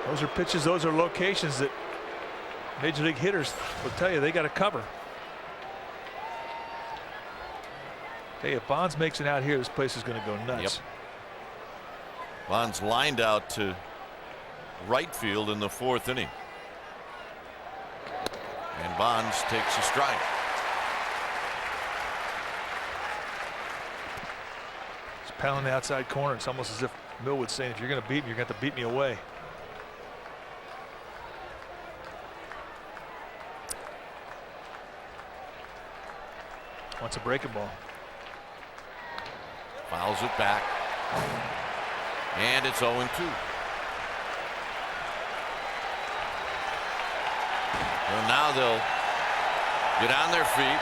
Those are pitches, those are locations that major league hitters will tell you they got to cover. Hey, if Bonds makes it out here, this place is going to go nuts. Yep. Bonds lined out to right field in the 4th inning. And Bonds takes a strike. He's pounding the outside corner. It's almost as if Millwood's saying, if you're going to beat me, you're going to have to beat me away. Wants a breaking ball. Fouls it back. And it's 0-2. Well, now they'll get on their feet.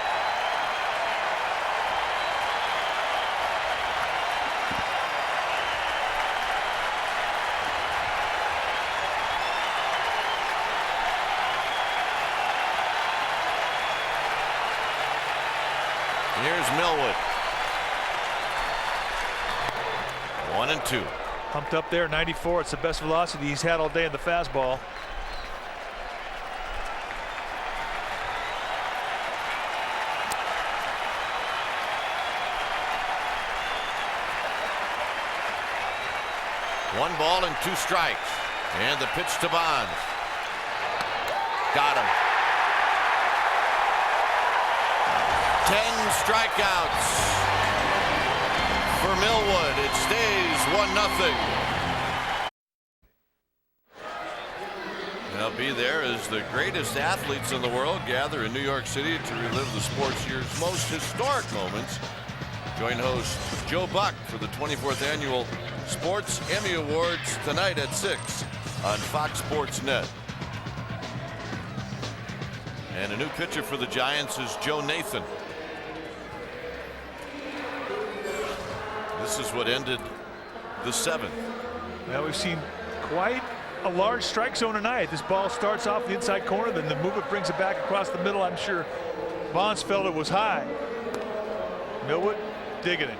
Here's Millwood. 1-2. Pumped up there, 94. It's the best velocity he's had all day in the fastball. One ball and 2 strikes. And the pitch to Bonds. Got him. 10 strikeouts for Millwood. It stays 1-0. They'll be there as the greatest athletes in the world gather in New York City to relive the sports year's most historic moments. Join host Joe Buck for the 24th annual Sports Emmy Awards tonight at 6 on Fox Sports Net. And a new pitcher for the Giants is Joe Nathan. This is what ended the 7th. Now we've seen quite a large strike zone tonight. This ball starts off the inside corner, then the movement brings it back across the middle. I'm sure Bonds felt it was high. Millwood digging it.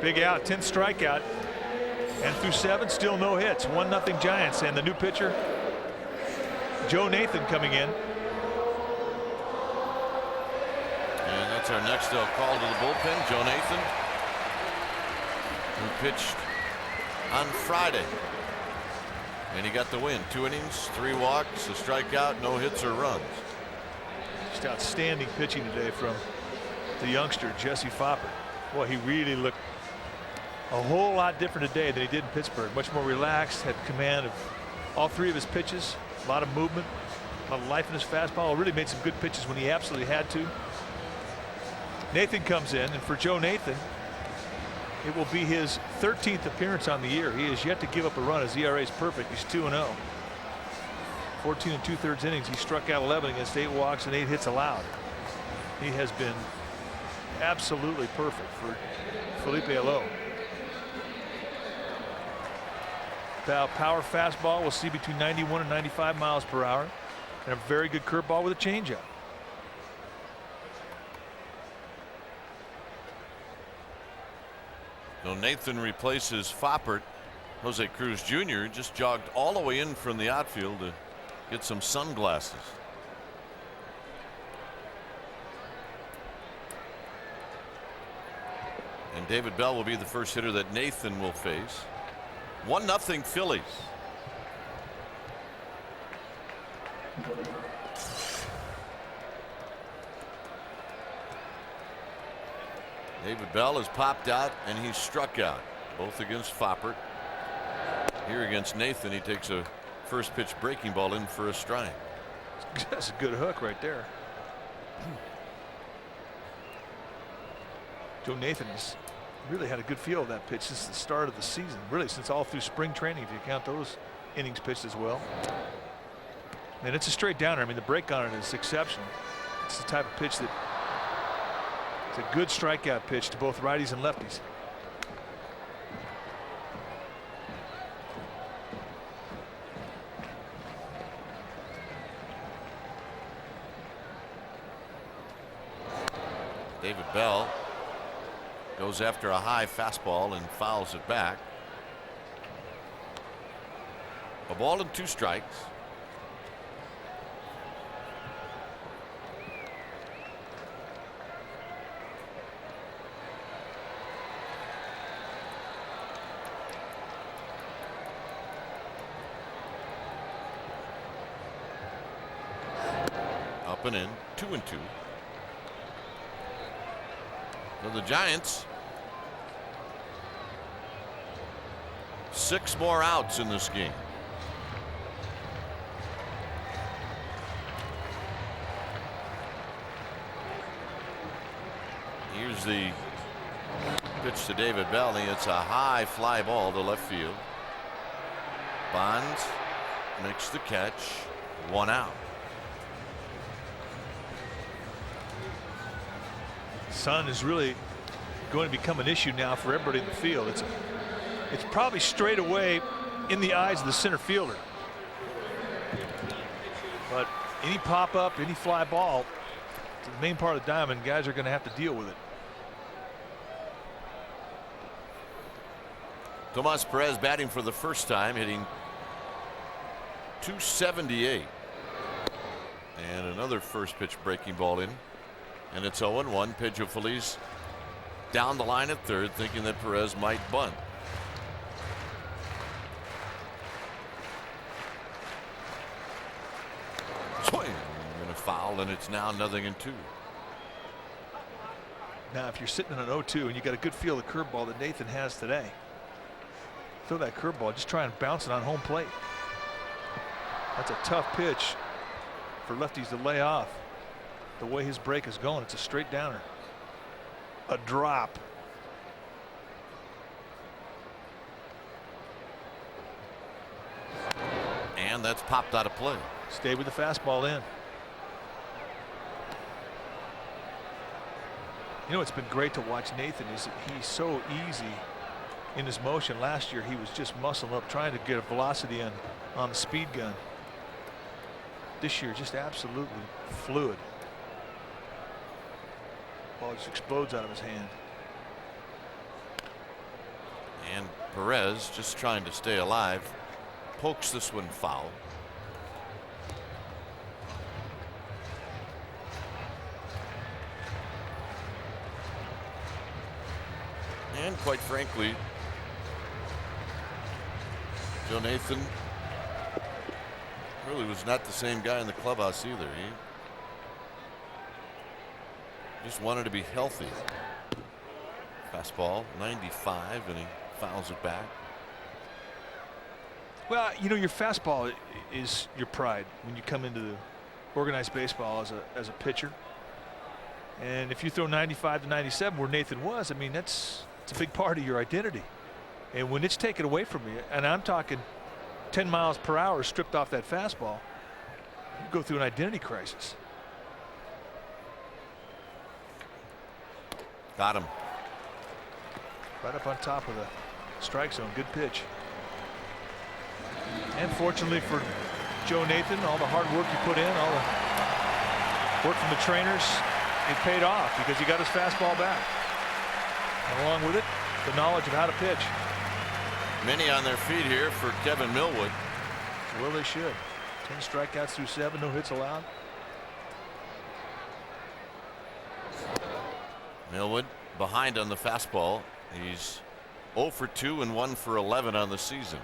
Big out, 10th strikeout. And through 7, still no hits. 1-0 Giants. And the new pitcher, Joe Nathan, coming in. And that's That's our next call to the bullpen. Joe Nathan, who pitched on Friday. And he got the win. 2 innings, 3 walks, a strikeout, no hits or runs. Just outstanding pitching today from the youngster, Jesse Foppert. Boy, he really looked a whole lot different today than he did in Pittsburgh. Much more relaxed, had command of all 3 of his pitches, a lot of movement, a lot of life in his fastball. Really made some good pitches when he absolutely had to. Nathan comes in, and for Joe Nathan, it will be his 13th appearance on the year. He has yet to give up a run. His ERA is perfect. He's 2-0. 14 2/3 innings. He struck out 11 against 8 walks and 8 hits allowed. He has been absolutely perfect for Felipe Alou. Power fastball, we'll see between 91 and 95 miles per hour, and a very good curveball with a changeup. So Nathan replaces Foppert. Jose Cruz Jr. just jogged all the way in from the outfield to get some sunglasses. And David Bell will be the first hitter that Nathan will face. 1-0 Phillies. David Bell has popped out and he's struck out, both against Foppert. Here against Nathan, he takes a first pitch breaking ball in for a strike. That's a good hook right there. Joe Nathan has really had a good feel of that pitch since the start of the season, really since all through spring training, if you count those innings pitched as well. And it's a straight downer. I mean, the break on it is exceptional. It's the type of pitch that it's a good strikeout pitch to both righties and lefties. David Bell goes after a high fastball and fouls it back. A ball and 2 strikes. Up and in, 2-2. So the Giants, 6 more outs in this game. Here's the pitch to David Bell. It's a high fly ball to left field. Bonds makes the catch. 1 out. Sun is really going to become an issue now for everybody in the field. It's probably straight away in the eyes of the center fielder. But any pop up, any fly ball to the main part of the diamond, guys are going to have to deal with it. Tomas Perez batting for the first time, hitting .278. And another first pitch breaking ball in. And it's 0-1. Pedro Feliz down the line at third, thinking that Perez might bunt. Swing and a foul, and it's now 0-2. Now, if you're sitting in an 0-2 and you got a good feel of the curveball that Nathan has today, throw that curveball, just try and bounce it on home plate. That's a tough pitch for lefties to lay off. The way his break is going, it's a straight downer. A drop. And that's popped out of play. Stay with the fastball in. You know what's been great to watch Nathan is that he's so easy in his motion. Last year he was just muscling up trying to get a velocity on the speed gun. This year just absolutely fluid. Ball just explodes out of his hand. And Perez, just trying to stay alive, pokes this one foul. And quite frankly, Joe Nathan really was not the same guy in the clubhouse either. He just wanted to be healthy. Fastball 95 and he fouls it back. Well, you know, your fastball is your pride when you come into the organized baseball as a pitcher. And if you throw 95 to 97 where Nathan was, I mean, it's a big part of your identity. And when it's taken away from you, and I'm talking 10 miles per hour stripped off that fastball, you go through an identity crisis. Got him. Right up on top of the strike zone. Good pitch. And fortunately for Joe Nathan, all the hard work he put in, all the work from the trainers, it paid off because he got his fastball back. And along with it, the knowledge of how to pitch. Many on their feet here for Kevin Millwood. Well, they should. 10 strikeouts through 7, no hits allowed. Millwood behind on the fastball. He's 0 for 2 and 1 for 11 on the season.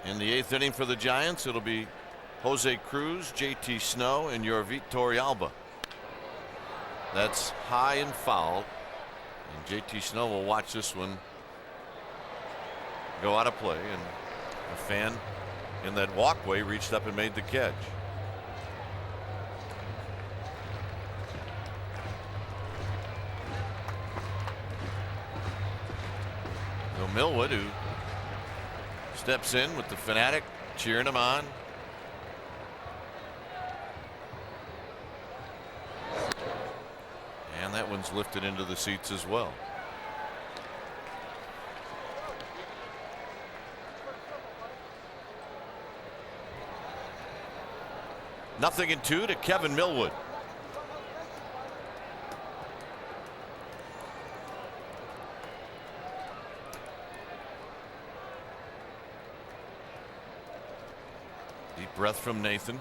In the 8th inning for the Giants, it'll be Jose Cruz, JT Snow, and Yorvit Torrealba. That's high and foul. And JT Snow will watch this one go out of play, and a fan in that walkway reached up and made the catch. So Millwood, who steps in with the fanatic cheering him on. And that one's lifted into the seats as well. Nothing in 2 to Kevin Millwood. Deep breath from Nathan.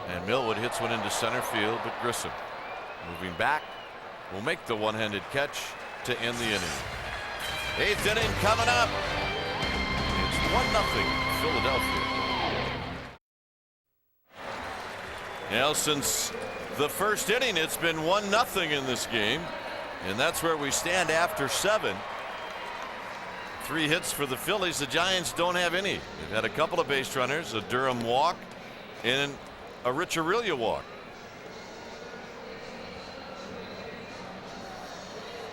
And Millwood hits one into center field, but Grissom moving back will make the one-handed catch to end the inning. 8th inning coming up. It's 1-0 Philadelphia. Now, since the first inning, it's been 1-0 in this game, and that's where we stand after 7. 3 hits for the Phillies. The Giants don't have any. They've had a couple of base runners, a Durham walk, and a Rich Aurelia walk.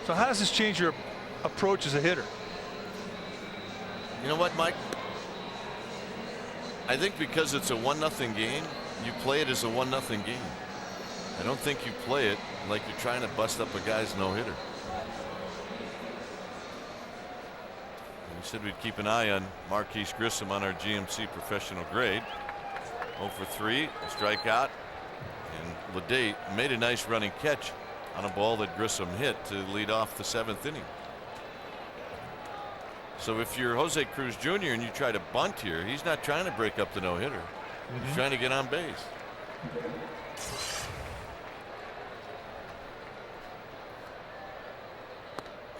So how does this change your approach as a hitter? You know what, Mike? I think because it's a 1-0 game, you play it as a 1-0 game. I don't think you play it like you're trying to bust up a guy's no-hitter. We said we'd keep an eye on Marquise Grissom on our GMC professional grade. 0 for 3, a strikeout, and Ledate made a nice running catch on a ball that Grissom hit to lead off the 7th inning. So if you're Jose Cruz Jr. and you try to bunt here, he's not trying to break up the no-hitter. He's trying to get on base.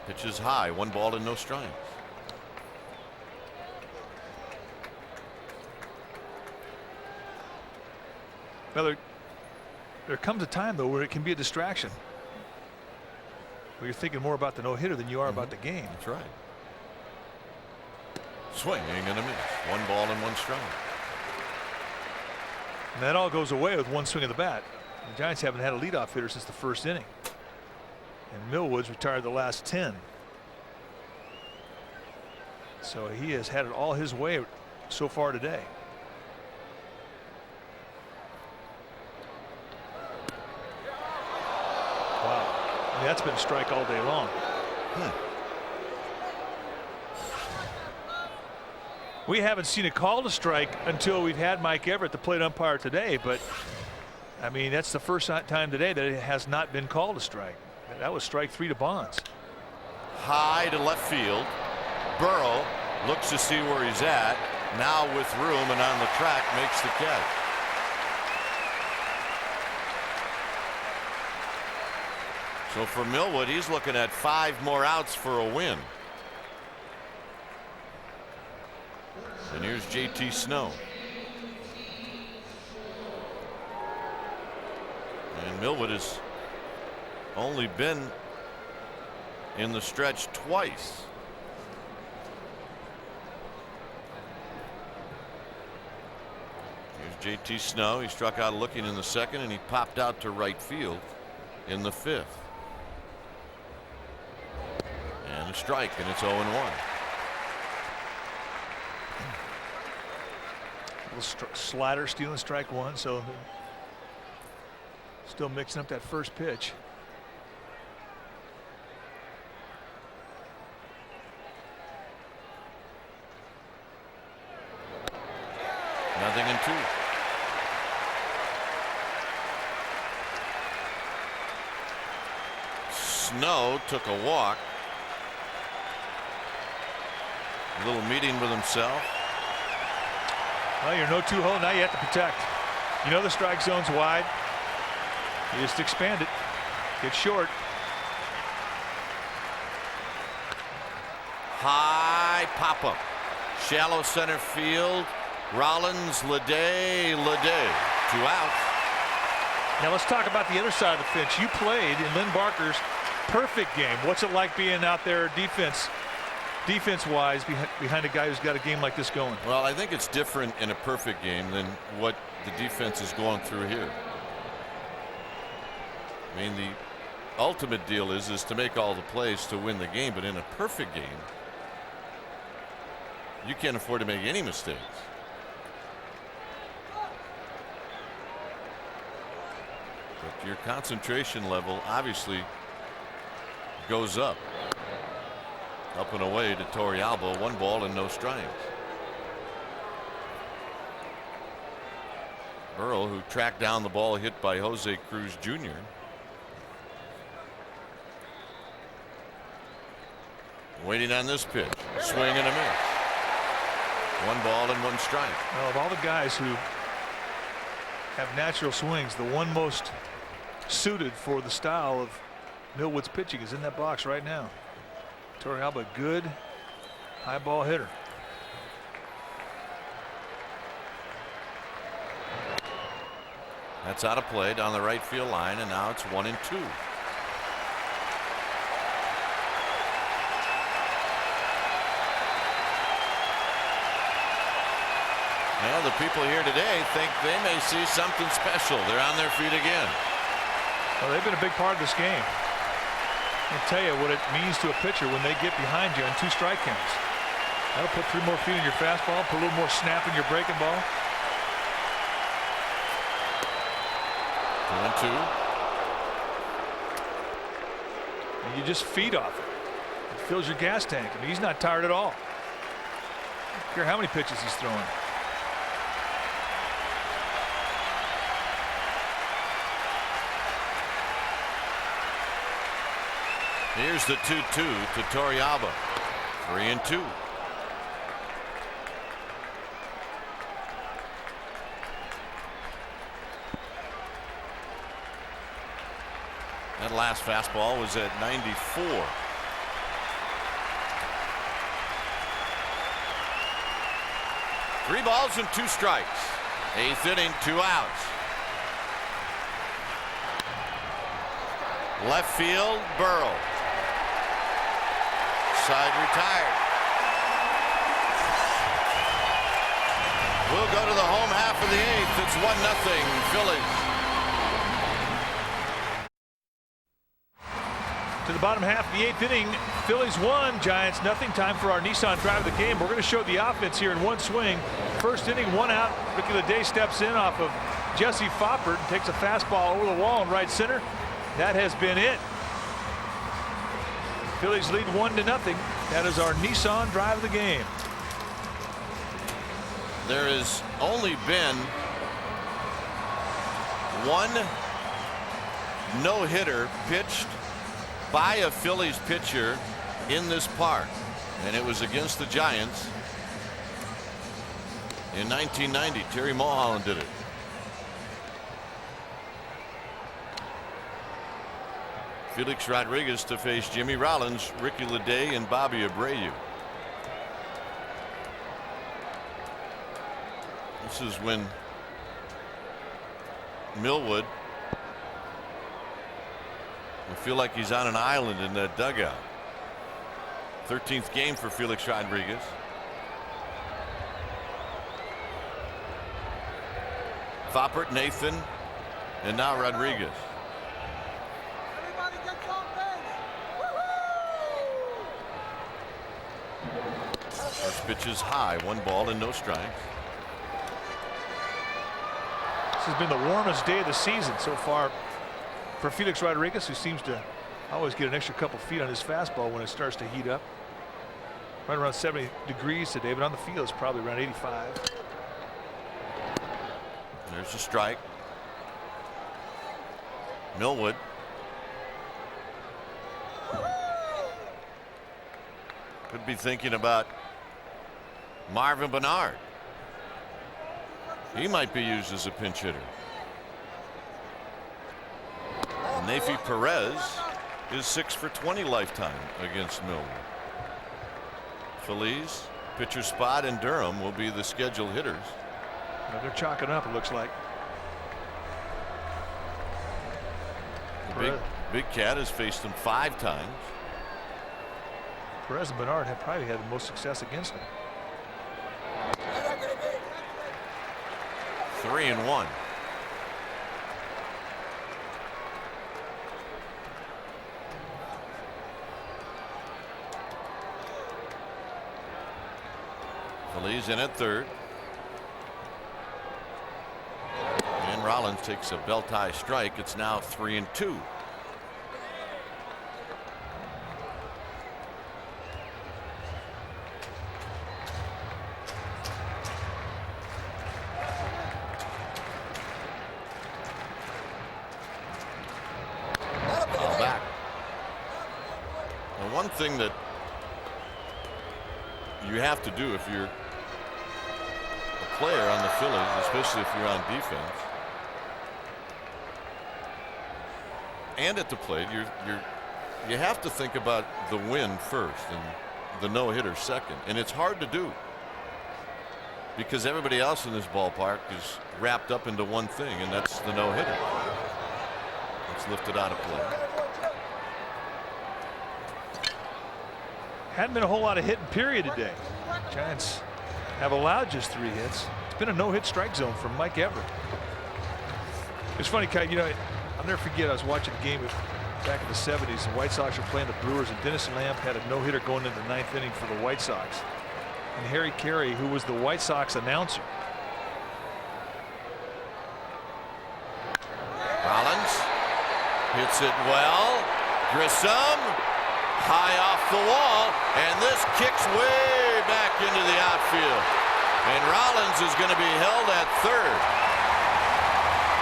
Pitch is high, 1 ball and no strikes. Well, there comes a time, though, where it can be a distraction. Where you're thinking more about the no-hitter than you are about the game. That's right. Swinging and a miss. 1 ball and 1 strike. And that all goes away with 1 swing of the bat. The Giants haven't had a leadoff hitter since the first inning. And Millwood's retired the last 10. So he has had it all his way so far today. Wow. I mean, that's been a strike all day long. We haven't seen a call to strike until we've had Mike Everett, the plate umpire, today. But I mean, that's the first time today that it has not been called a strike. That was strike 3 to Bonds. High to left field. Burrow looks to see where he's at. Now with room and on the track makes the catch. So for Millwood, he's looking at 5 more outs for a win. And here's JT Snow. And Millwood has only been in the stretch twice. Here's JT Snow. He struck out looking in the 2nd, and he popped out to right field in the 5th. And a strike, and it's 0-1. Slider stealing strike 1, so still mixing up that first pitch. Nothing in 2. Snow took a walk. A little meeting with himself. Well, you're no 2-hole. Now you have to protect. You know the strike zone's wide. You just expand it. Get short. High pop-up. Shallow center field. Rollins, Leday. 2 outs. Now let's talk about the other side of the fence. You played in Lynn Barker's perfect game. What's it like being out there defense-wise behind a guy who's got a game like this going? Well, I think it's different in a perfect game than what the defense is going through here. I mean, the ultimate deal is to make all the plays to win the game, but in a perfect game, you can't afford to make any mistakes. But your concentration level obviously goes up. Up and away to Torrealba. 1 ball and no strikes. Burrell, who tracked down the ball hit by Jose Cruz Jr. Waiting on this pitch. Swing and a miss. 1 ball and 1 strike. Well, of all the guys who have natural swings, the one most suited for the style of Millwood's pitching is in that box right now. Torrealba, good high ball hitter. That's out of play down the right field line, and now it's 1-2. Well, the people here today think they may see something special. They're on their feet again. Well, they've been a big part of this game. I'll tell you what it means to a pitcher when they get behind you on 2 strike counts. That'll put 3 more feet in your fastball, put a little more snap in your breaking ball. 2-2. And you just feed off it. It fills your gas tank. I mean, he's not tired at all. I don't care how many pitches he's throwing. Here's the 2-2 to Torrealba. 3-2. That last fastball was at 94. Three balls and 2 strikes. 8th inning, 2 outs. Left field, Burrow. Side retired. We'll go to the home half of the 8th. It's 1-0 Phillies. To the bottom half of the 8th inning, Phillies 1, Giants nothing. Time for our Nissan drive of the game. We're going to show the offense here in one swing. First inning, 1 out. Ricky Leday steps in off of Jesse Foppert and takes a fastball over the wall in right center. That has been it. Phillies lead 1-0. That is our Nissan drive of the game. There has only been 1 no-hitter pitched by a Phillies pitcher in this park, and it was against the Giants in 1990. Terry Mulholland did it. Felix Rodriguez to face Jimmy Rollins, Ricky Leday, and Bobby Abreu. This is when Millwood will feel like he's on an island in that dugout. 13th game for Felix Rodriguez. Foppert, Nathan, and now Rodriguez. First pitch is high, 1 ball and no strikes. This has been the warmest day of the season so far for Felix Rodriguez, who seems to always get an extra couple feet on his fastball when it starts to heat up. Right around 70 degrees today, but on the field it's probably around 85. There's a strike. Millwood. Could be thinking about Marvin Bernard. He might be used as a pinch hitter. Nafi Perez is 6 for 20 lifetime against Millwood. Feliz, pitcher spot, and Durham will be the scheduled hitters. Now they're chalking up, it looks like. The big cat has faced him 5 times. Perez and Bernard have probably had the most success against him. 3-1. Feliz in at third. And Rollins takes a belt high strike. It's now 3-2. Back. Now, one thing that you have to do if you're a player on the Phillies, especially if you're on defense and at the plate, you have to think about the win first and the no-hitter second, and it's hard to do because everybody else in this ballpark is wrapped up into one thing, and that's the no-hitter. It's lifted out of play. Hadn't been a whole lot of hitting period today. Giants have allowed just 3 hits. It's been a no-hit strike zone from Mike Everett. It's funny, Kai, you know, I'll never forget, I was watching a game back in the 70s. The White Sox were playing the Brewers, and Dennis Lamp had a no-hitter going into the 9th inning for the White Sox. And Harry Carey, who was the White Sox announcer. Rollins hits it well. Grissom high off the wall, and this kicks way back into the outfield. And Rollins is going to be held at third.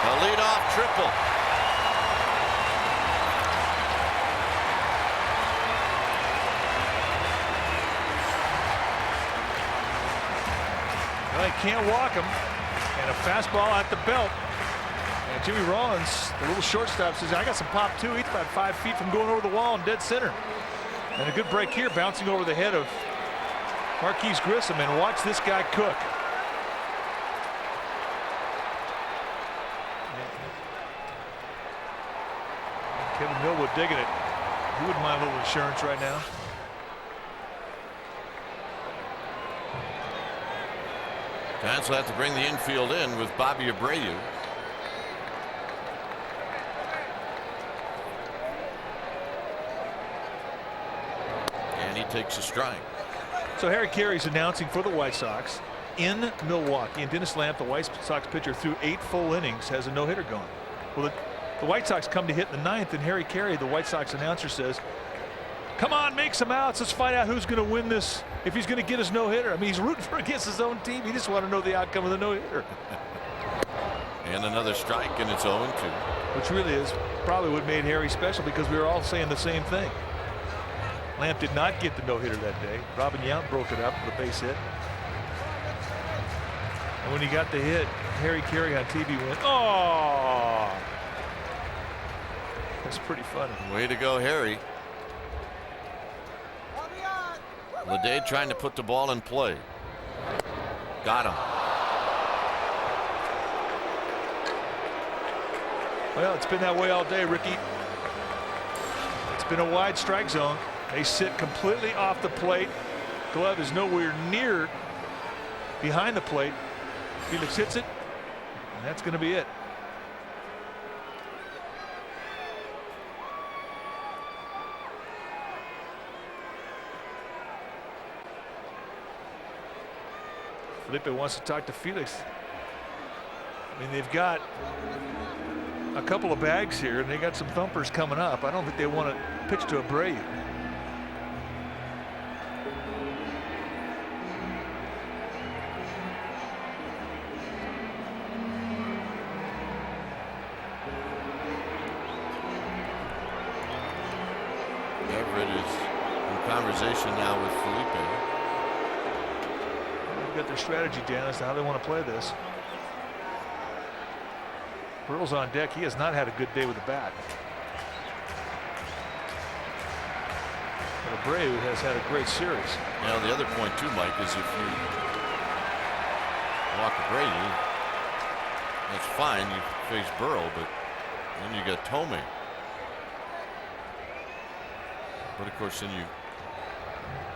A leadoff triple. Well, he can't walk him, and a fastball at the belt. And Jimmy Rollins, the little shortstop, says, I got some pop too. He's about 5 feet from going over the wall in dead center. And a good break here, bouncing over the head of Marquise Grissom, and watch this guy cook. Kevin Millwood digging it. He wouldn't mind a little insurance right now. Giants will have to bring the infield in with Bobby Abreu. And he takes a strike. So Harry Carey's announcing for the White Sox in Milwaukee, and Dennis Lamp, the White Sox pitcher, through 8 full innings, has a no-hitter going. Well, the White Sox come to hit in the 9th, and Harry Carey, the White Sox announcer, says, come on, make some outs. Let's find out who's going to win this, if he's going to get his no-hitter. I mean, he's rooting for against his own team. He just want to know the outcome of the no-hitter. And another strike, and it's 0-2. Which really is probably what made Harry special, because we were all saying the same thing. Lamp did not get the no-hitter that day. Robin Yount broke it up with a base hit. And when he got the hit, Harry Carey on TV went, oh! That's pretty funny. Way to go, Harry. Leday trying to put the ball in play. Got him. Well, it's been that way all day, Ricky. It's been a wide strike zone. They sit completely off the plate. Glove is nowhere near behind the plate. Felix hits it, and that's going to be it. Felipe wants to talk to Felix. I mean, they've got a couple of bags here, and they got some thumpers coming up. I don't think they want to pitch to Abreu. Everett is in conversation now with Felipe. They've got their strategy, Dan, as to how they want to play this. Burrell's on deck. He has not had a good day with the bat. But Abreu has had a great series. Now the other point too, Mike, is if you walk Abreu, that's fine. You face Burrell, but then you got Tomei. But of course, then you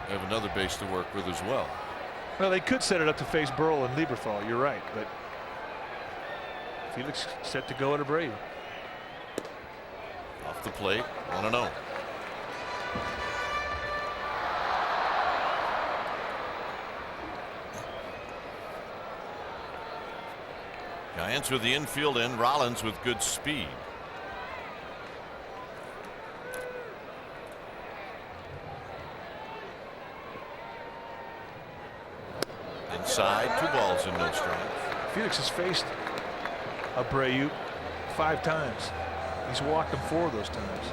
have another base to work with as well. Well, they could set it up to face Burrell and Lieberthal. You're right, but Felix set to go at Abreu. Off the plate, 1-0. Giants with the infield in, Rollins with good speed. Inside, 2 balls and no strikes. Felix has faced Abreu 5 times. He's walked him 4 of those times.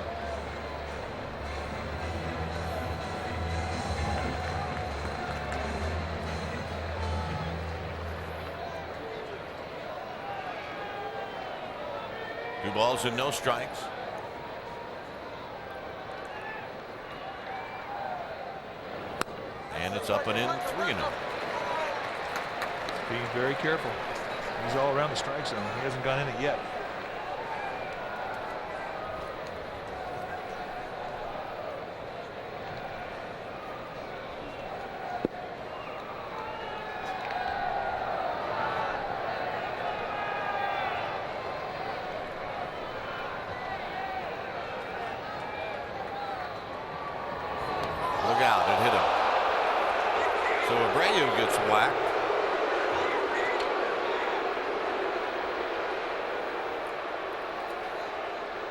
Two balls and no strikes. And it's up and in, 3-0. Being very careful. He's all around the strike zone. He hasn't gone in it yet. Look out, it hit him. So Abreu gets whacked.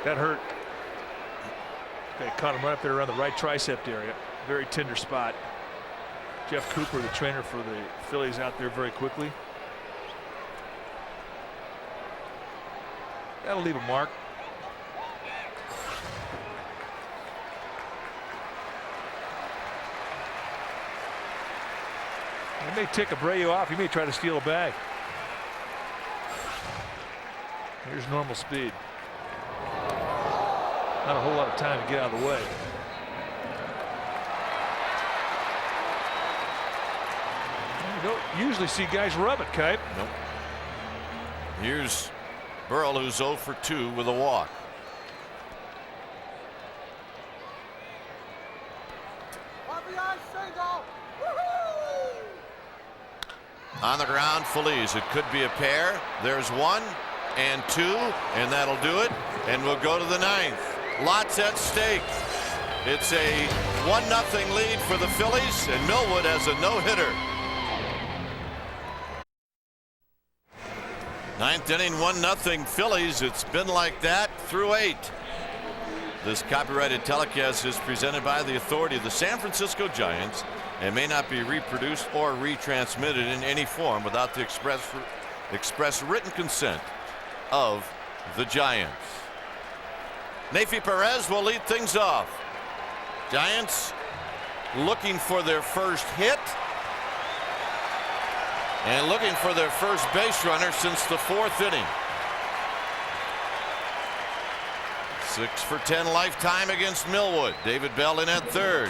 That hurt. They caught him right up there around the right tricep area. Very tender spot. Jeff Kuiper, the trainer for the Phillies, out there very quickly. That'll leave a mark. He may tick Abreu off. He may try to steal a bag. Here's normal speed. Not a whole lot of time to get out of the way. You don't usually see guys rub it, Kuiper. Nope. Here's Burrell, who's 0 for 2 with a walk. On the ground, Phillies. It could be a pair. There's 1 and 2, and that'll do it. And we'll go to the 9th. Lots at stake. It's a 1-0 lead for the Phillies, and Millwood has a no-hitter. 9th inning, 1-0 Phillies. It's been like that through 8. This copyrighted telecast is presented by the authority of the San Francisco Giants and may not be reproduced or retransmitted in any form without the express written consent of the Giants. Nefi Perez will lead things off. Giants looking for their first hit and looking for their first base runner since the 4th inning. 6 for 10 lifetime against Millwood. David Bell in at third.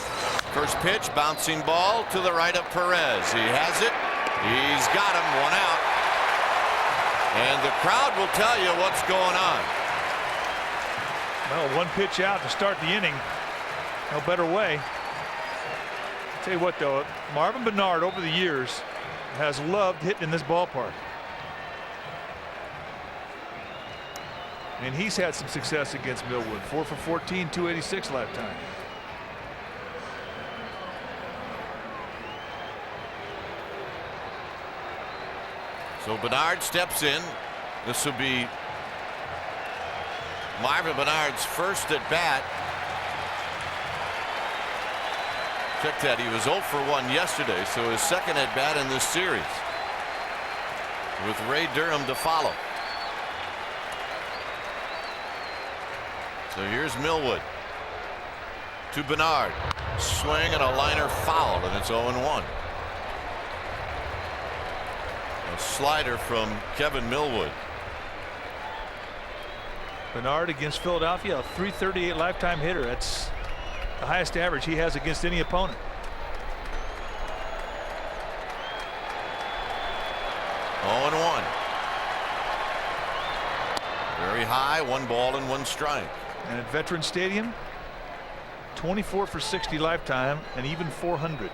First pitch, bouncing ball to the right of Perez. He has it. He's got him. 1 out. And the crowd will tell you what's going on. Well, 1 pitch out to start the inning. No better way. I'll tell you what, though, Marvin Bernard over the years has loved hitting in this ballpark. And he's had some success against Millwood. 4 for 14, 286 lifetime. So Bernard steps in. This will be Marvin Bernard's first at bat. Check that. He was 0 for 1 yesterday, so his second at bat in this series, with Ray Durham to follow. So here's Millwood to Bernard. Swing and a liner foul, and it's 0-1. A slider from Kevin Millwood. Bernard against Philadelphia, a .338 lifetime hitter. That's the highest average he has against any opponent. Oh, and 1. Very high, 1 ball and 1 strike. And at Veterans Stadium, 24 for 60 lifetime, and even 400.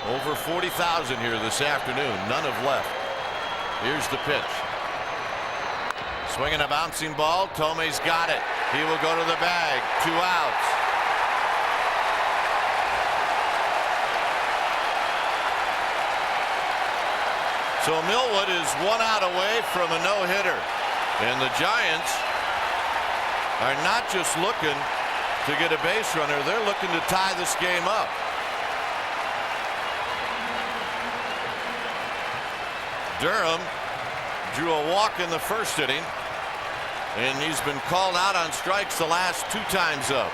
Over 40,000 here this afternoon. None have left. Here's the pitch. Swinging a bouncing ball. Tomei's got it. He will go to the bag. 2 outs. So Millwood is 1 out away from a no-hitter. And the Giants are not just looking to get a base runner. They're looking to tie this game up. Durham drew a walk in the first inning, and he's been called out on strikes the last 2 times up.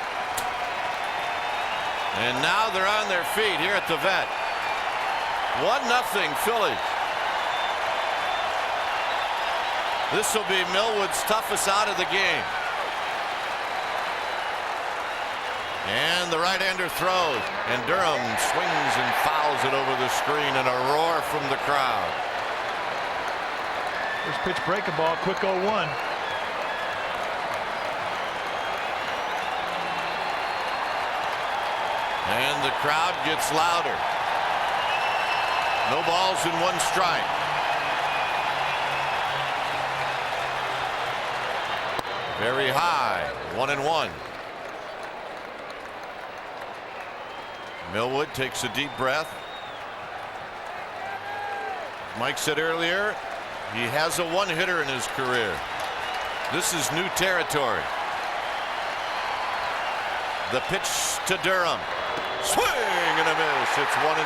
And now they're on their feet here at the Vet. 1-0 Phillies. This will be Millwood's toughest out of the game. And the right-hander throws, and Durham swings and fouls it over the screen, and a roar from the crowd. First pitch breaking ball, quick 0-1. And the crowd gets louder. No balls and 1 strike. Very high, 1-1. Millwood takes a deep breath. Mike said earlier, he has a 1-hitter in his career. This is new territory. The pitch to Durham. Swing and a miss. It's 1-2.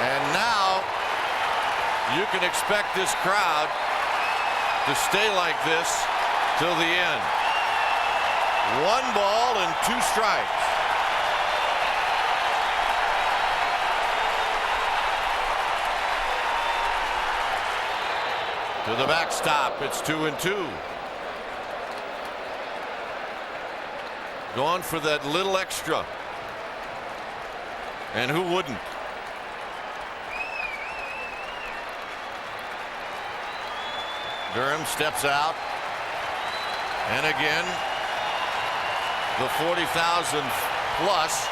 And now you can expect this crowd to stay like this till the end. 1 ball and 2 strikes. To the backstop, it's 2-2. Going for that little extra. And who wouldn't? Durham steps out. And again, the 40,000 plus.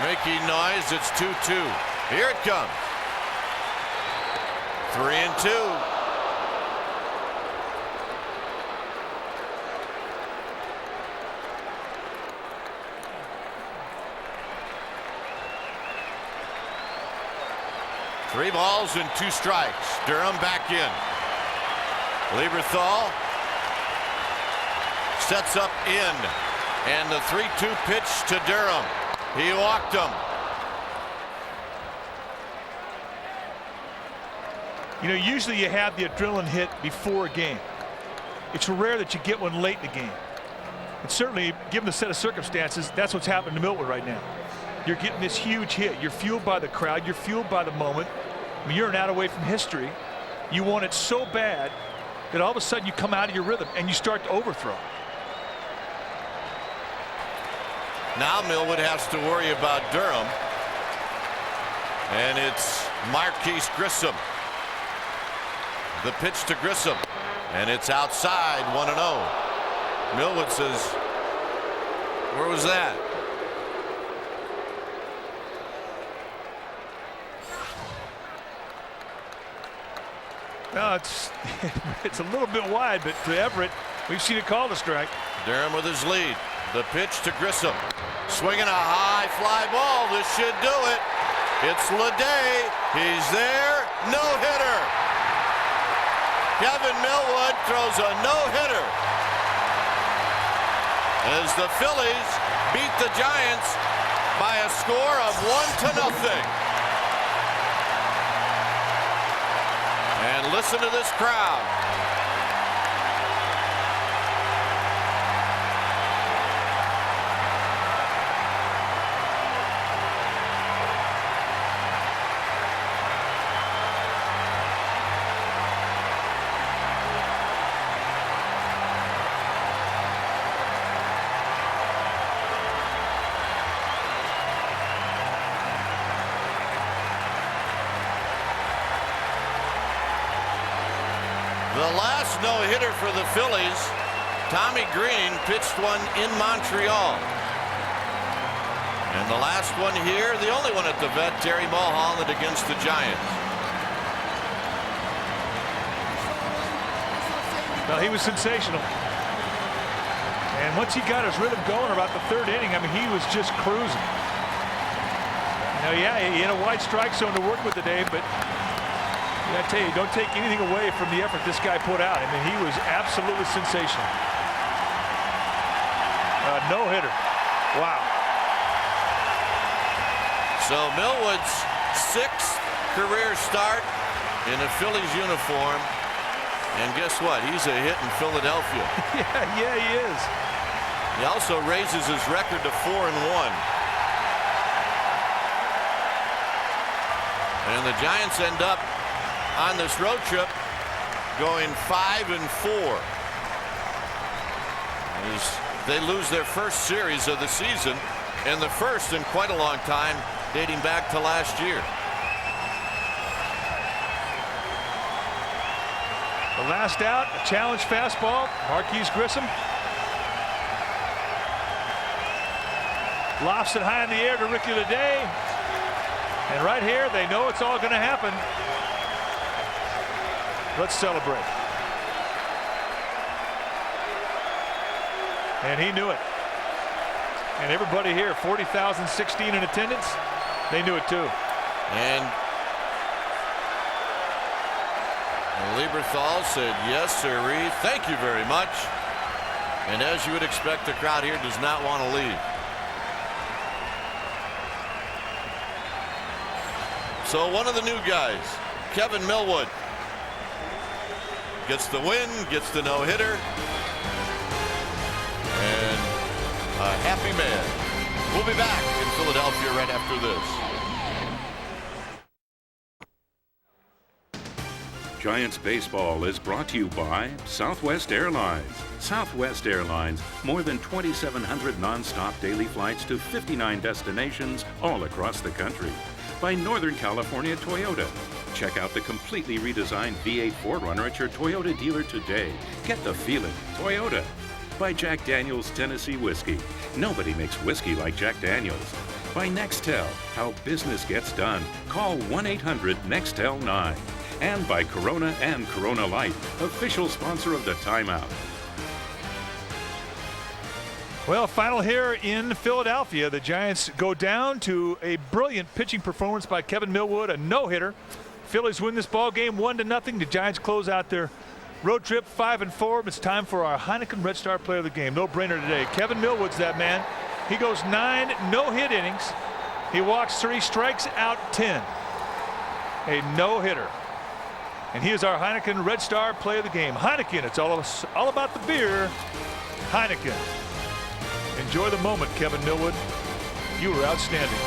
Making noise, it's 2-2. Here it comes. 3-2. Three balls and 2 strikes. Durham back in. Lieberthal sets up in. And the 3-2 pitch to Durham. He walked him. You know, usually you have the adrenaline hit before a game. It's rare that you get one late in the game. And certainly, given the set of circumstances, that's what's happening to Millwood right now. You're getting this huge hit. You're fueled by the crowd. You're fueled by the moment. I mean, you're an out away from history. You want it so bad that all of a sudden you come out of your rhythm and you start to overthrow. Now Millwood has to worry about Durham. And it's Marquise Grissom. The pitch to Grissom. And it's outside, 1-0. Millwood says, where was that? No, it's a little bit wide, but to Everett, we've seen it called a strike. Durham with his lead. The pitch to Grissom. Swinging a high fly ball. This should do it. It's Leday. He's there. No-hitter. Kevin Millwood throws a no-hitter as the Phillies beat the Giants by a score of 1-0. And listen to this crowd. The last no-hitter for the Phillies, Tommy Green pitched one in Montreal. And the last one here, the only one at the vet, Terry Mulholland against the Giants. Well, he was sensational. And once he got his rhythm going about the third inning, I mean, he was just cruising. Now, yeah, he had a wide strike zone to work with today, but I tell you, don't take anything away from the effort this guy put out. I mean, he was absolutely sensational. No-hitter. Wow. So Millwood's 6th career start in a Phillies uniform. And guess what? He's a hit in Philadelphia. Yeah, he is. He also raises his record to 4-1. And the Giants end up on this road trip going 5-4 as they lose their first series of the season, and the first in quite a long time, dating back to last year. The last out, a challenge fastball. Marquise Grissom lofts it high in the air to Ricky Leday, and right here they know it's all going to happen. Let's celebrate. And he knew it. And everybody here, 40,016 in attendance, they knew it too. And Lieberthal said, yes, sirree, thank you very much. And as you would expect, the crowd here does not want to leave. So one of the new guys, Kevin Millwood, gets the win, gets the no-hitter, and a happy man. We'll be back in Philadelphia right after this. Giants baseball is brought to you by Southwest Airlines. Southwest Airlines, more than 2,700 nonstop daily flights to 59 destinations all across the country. By Northern California Toyota. Check out the completely redesigned V8 4Runner at your Toyota dealer today. Get the feeling. Toyota. By Jack Daniel's Tennessee Whiskey. Nobody makes whiskey like Jack Daniel's. By Nextel. How business gets done. Call 1-800-NEXTEL-9. And by Corona and Corona Light, official sponsor of the Timeout. Well, final here in Philadelphia. The Giants go down to a brilliant pitching performance by Kevin Millwood, a no-hitter. Phillies win this ball game 1-0. The Giants close out their road trip 5-4. It's time for our Heineken Red Star Player of the Game. No-brainer today. Kevin Millwood's that man. He goes 9 no-hit innings. He walks 3, strikes out 10. A no-hitter. And he is our Heineken Red Star Player of the Game. Heineken, it's all about the beer. Heineken. Enjoy the moment, Kevin Millwood. You were outstanding.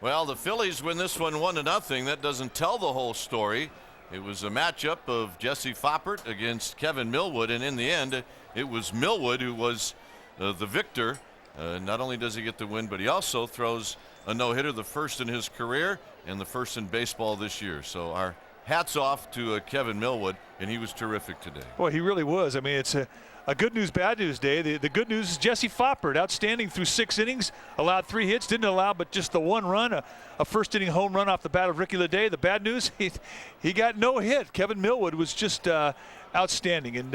Well, the Phillies win this one 1-0. That doesn't tell the whole story. It was a matchup of Jesse Foppert against Kevin Millwood, and in the end, it was Millwood who was the victor. Not only does he get the win, but he also throws a no-hitter, the first in his career and the first in baseball this year. So our hats off to Kevin Millwood, and he was terrific today. Boy, he really was. I mean, it's a good news, bad news day. The good news is Jesse Foppert, outstanding through 6 innings, allowed 3 hits, didn't allow but just the 1 run, a first-inning home run off the bat of Ricky Leday. The bad news, he got no hit. Kevin Millwood was just outstanding. And,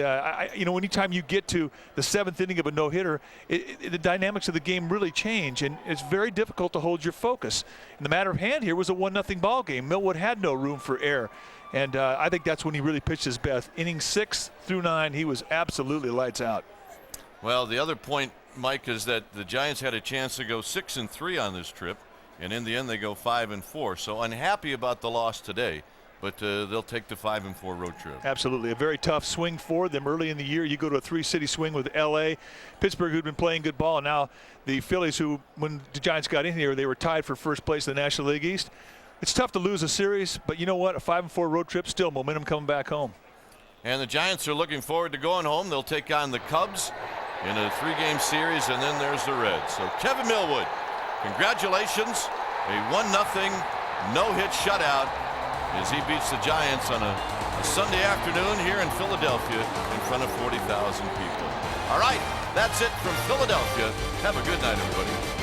you know, anytime you get to the 7th inning of a no-hitter, the dynamics of the game really change, and it's very difficult to hold your focus. And the matter of hand here was a 1-0 ball game. Millwood had no room for error. And I think that's when he really pitched his best. Innings 6 through 9, he was absolutely lights out. Well, the other point, Mike, is that the Giants had a chance to go 6-3 on this trip, and in the end they go 5-4. So unhappy about the loss today, but they'll take the 5-4 road trip. Absolutely, a very tough swing for them early in the year. You go to a 3-city swing with L.A., Pittsburgh, who'd been playing good ball, and now the Phillies, who when the Giants got in here, they were tied for first place in the National League East. It's tough to lose a series, but you know what? A 5-4 road trip, still momentum coming back home. And the Giants are looking forward to going home. They'll take on the Cubs in a 3-game series, and then there's the Reds. So Kevin Millwood, congratulations. A 1-0 no-hit shutout as he beats the Giants on a Sunday afternoon here in Philadelphia in front of 40,000 people. All right, that's it from Philadelphia. Have a good night, everybody.